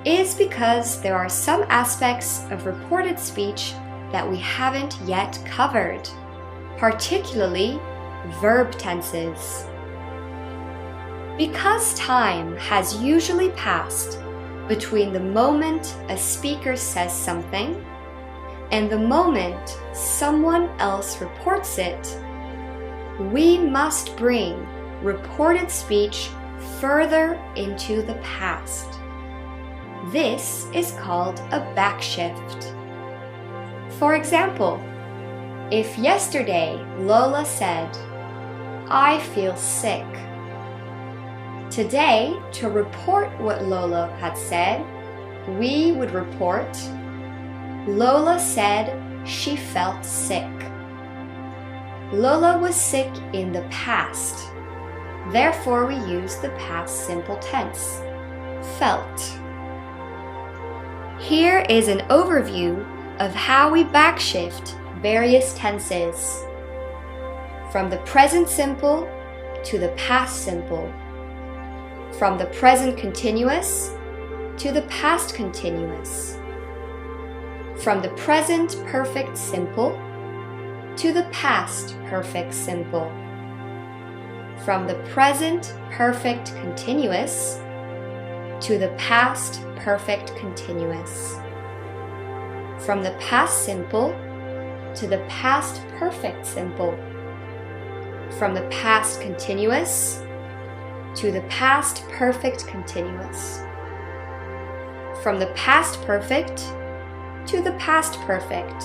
is because there are some aspects of reported speech that we haven't yet covered, particularly verb tenses. Because time has usually passed between the moment a speaker says something and the moment someone else reports it, we must bring reported speech further into the past. This is called a backshift. For example, if yesterday Lola said, "I feel sick," today, to report what Lola had said, we would report, "Lola said she felt sick." Lola was sick in the past. Therefore, we use the past simple tense, felt. Here is an overview of how we backshift various tenses, from the present simple to the past simple, from the present continuous to the past continuous, from the present perfect simple to the past perfect simple, from the present perfect continuous to the past perfect continuous, from the past simple to the past perfect simple, from the past continuous to the past perfect continuous, from the past perfect to the past perfect.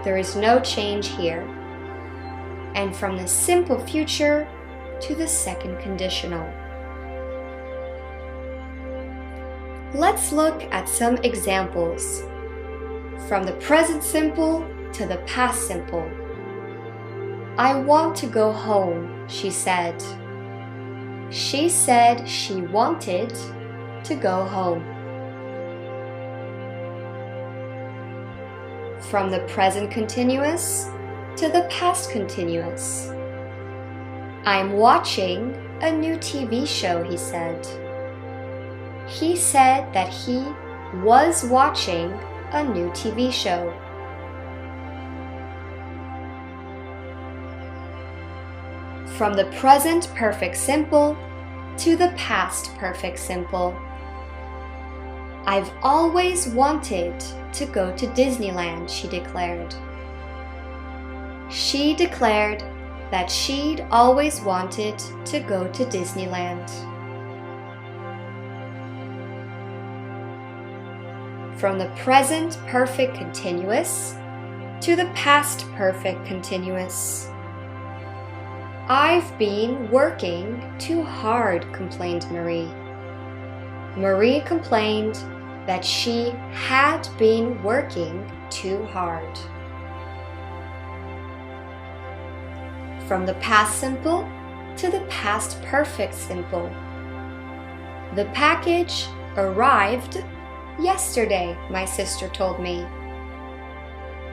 There is no change here. And from the simple future to the second conditional. Let's look at some examples. From the present simple to the past simple. "I want to go home," she said. She said she wanted to go home. From the present continuous to the past continuous. "I'm watching a new TV show," he said. He said that he was watching a new TV show. From the present perfect simple to the past perfect simple. "I've always wanted to go to Disneyland," she declared. She declared that she'd always wanted to go to Disneyland. From the present perfect continuous to the past perfect continuous. "I've been working too hard," complained Marie. Marie complained that she had been working too hard. From the past simple to the past perfect simple. "The package arrived yesterday," my sister told me.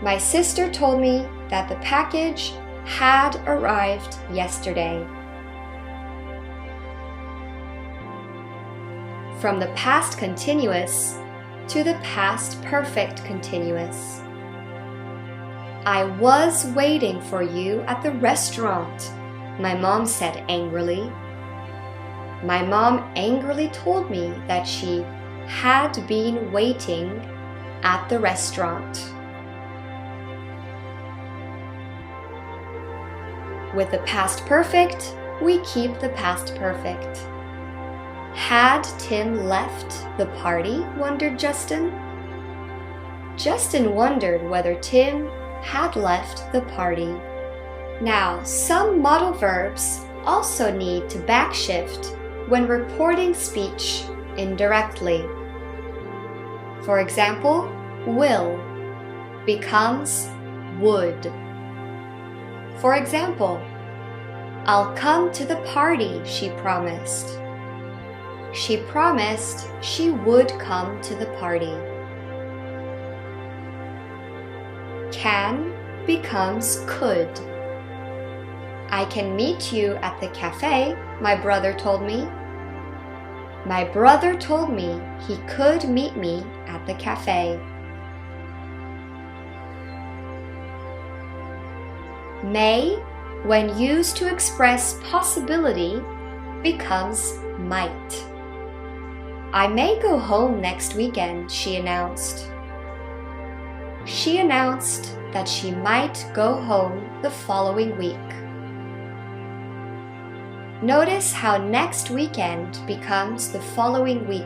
My sister told me that the package had arrived yesterday. From the past continuous to the past perfect continuous. I was waiting for you at the restaurant, my mom said angrily. My mom angrily told me that she had been waiting at the restaurant. With the past perfect, we keep the past perfect. Had Tim left the party? Wondered Justin. Justin wondered whether Tim had left the party. Now, some modal verbs also need to backshift when reporting speech indirectly. For example, will becomes would. For example, I'll come to the party, she promised. She promised she would come to the party. Can becomes could. I can meet you at the cafe, my brother told me. My brother told me he could meet me at the cafe. May, when used to express possibility, becomes might. I may go home next weekend, she announced. She announced that she might go home the following week. Notice how next weekend becomes the following week.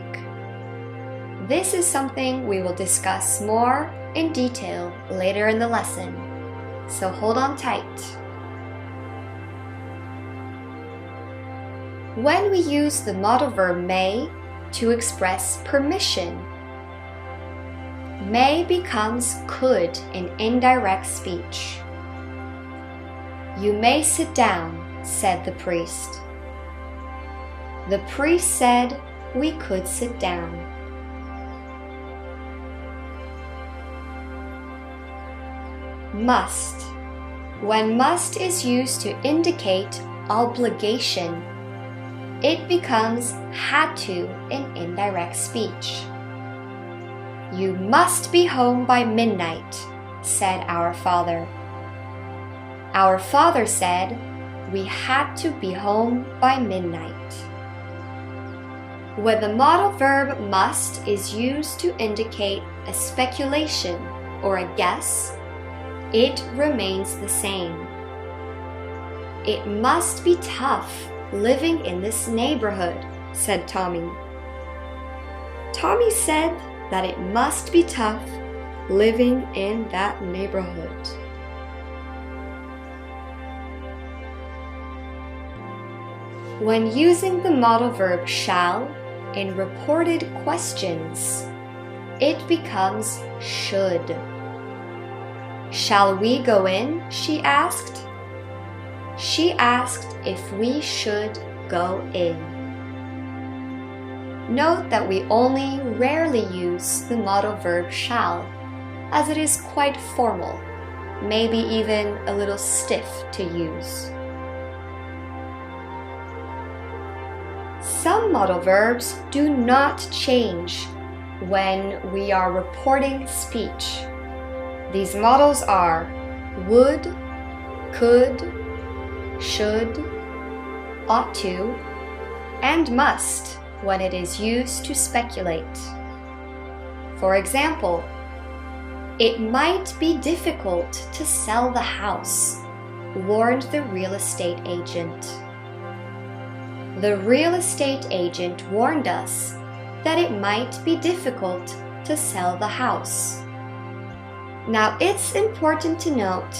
This is something we will discuss more in detail later in the lesson, so hold on tight. When we use the modal verb may to express permission, may becomes could in indirect speech. You may sit down, said the priest. The priest said we could sit down. Must. When must is used to indicate obligation, it becomes had to in indirect speech. You must be home by midnight, said our father. Our father said we had to be home by midnight. When the modal verb must is used to indicate a speculation or a guess, it remains the same. It must be tough living in this neighborhood, said Tommy. Tommy said that it must be tough living in that neighborhood. When using the modal verb shall in reported questions, it becomes should. Shall we go in? She asked. She asked if we should go in. Note that we only rarely use the modal verb shall, as it is quite formal, maybe even a little stiff to use. Some modal verbs do not change when we are reporting speech. These modals are would, could, should, ought to, and must when it is used to speculate. For example, it might be difficult to sell the house, warned the real estate agent. The real estate agent warned us that it might be difficult to sell the house. Now, it's important to note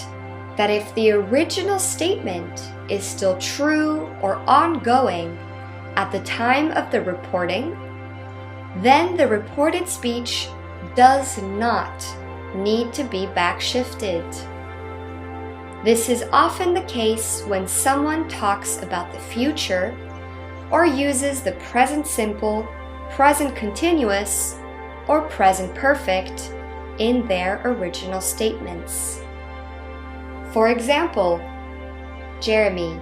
that if the original statement is still true or ongoing at the time of the reporting, then the reported speech does not need to be backshifted. This is often the case when someone talks about the future or uses the present simple, present continuous, or present perfect in their original statements. For example, Jeremy,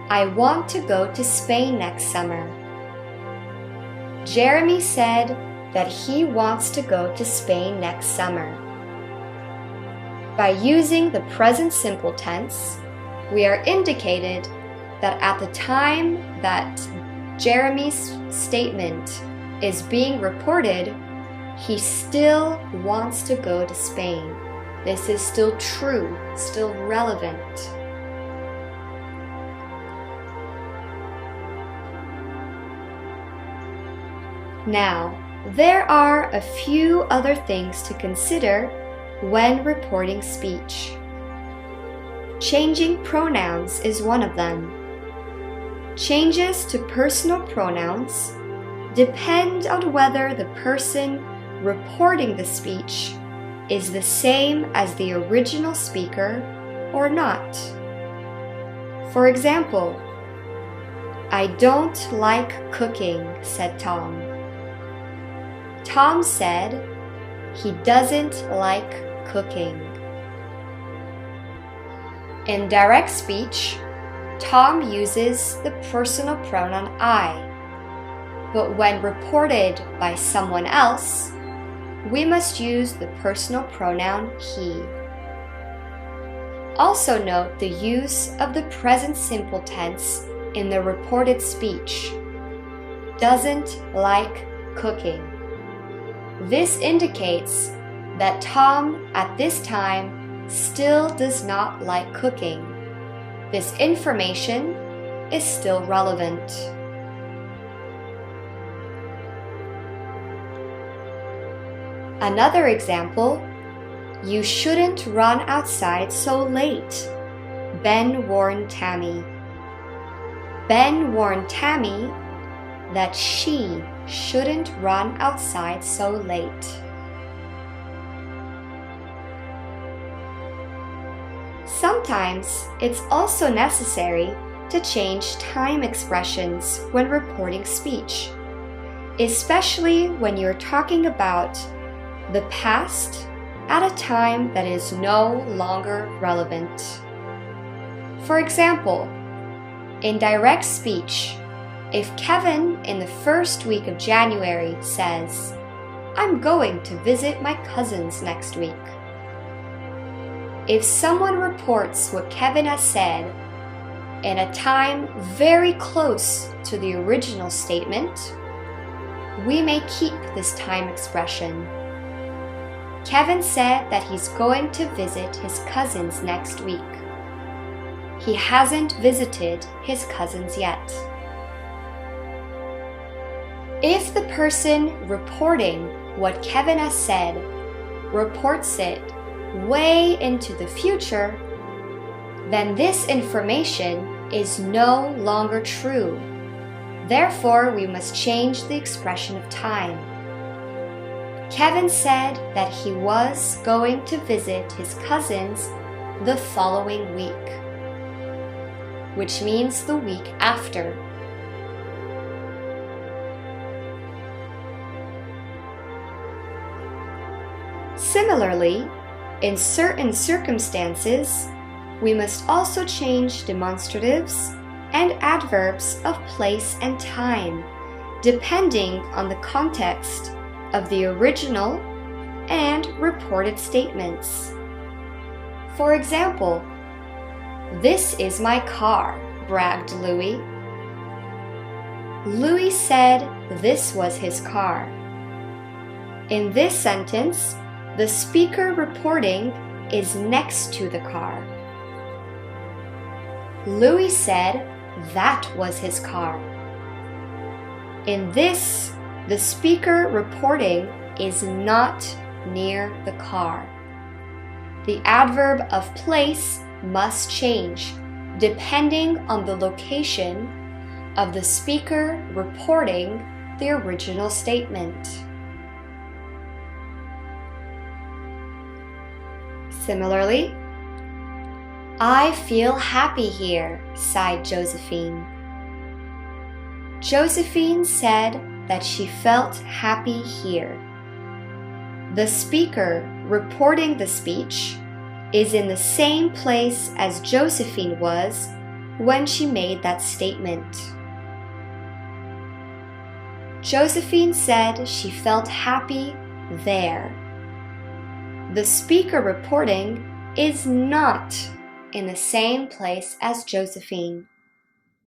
I want to go to Spain next summer. Jeremy said that he wants to go to Spain next summer. By using the present simple tense, we are indicated that at the time that Jeremy's statement is being reported, he still wants to go to Spain. This is still true, still relevant. Now, there are a few other things to consider when reporting speech. Changing pronouns is one of them. Changes to personal pronouns depend on whether the person reporting the speech is the same as the original speaker or not. For example, I don't like cooking, said Tom. Tom said he doesn't like cooking. In direct speech, Tom uses the personal pronoun I, but when reported by someone else, we must use the personal pronoun he. Also note the use of the present simple tense in the reported speech. Doesn't like cooking. This indicates that Tom at this time still does not like cooking. This information is still relevant. Another example, you shouldn't run outside so late. Ben warned Tammy. Ben warned Tammy that she shouldn't run outside so late. Sometimes it's also necessary to change time expressions when reporting speech, especially when you're talking about the past at a time that is no longer relevant. For example, in direct speech, if Kevin in the first week of January says, I'm going to visit my cousins next week. If someone reports what Kevin has said in a time very close to the original statement, we may keep this time expression. Kevin said that he's going to visit his cousins next week. He hasn't visited his cousins yet. If the person reporting what Kevin has said reports it way into the future, then this information is no longer true. Therefore, we must change the expression of time. Kevin said that he was going to visit his cousins the following week, which means the week after. Similarly, in certain circumstances, we must also change demonstratives and adverbs of place and time, depending on the context of the original and reported statements. For example, this is my car, bragged Louis. Louis said this was his car. In this sentence, the speaker reporting is next to the car. Louis said that was his car. In this, the speaker reporting is not near the car. The adverb of place must change depending on the location of the speaker reporting the original statement. Similarly, I feel happy here, sighed Josephine. Josephine said that she felt happy here. The speaker reporting the speech is in the same place as Josephine was when she made that statement. Josephine said she felt happy there. The speaker reporting is not in the same place as Josephine.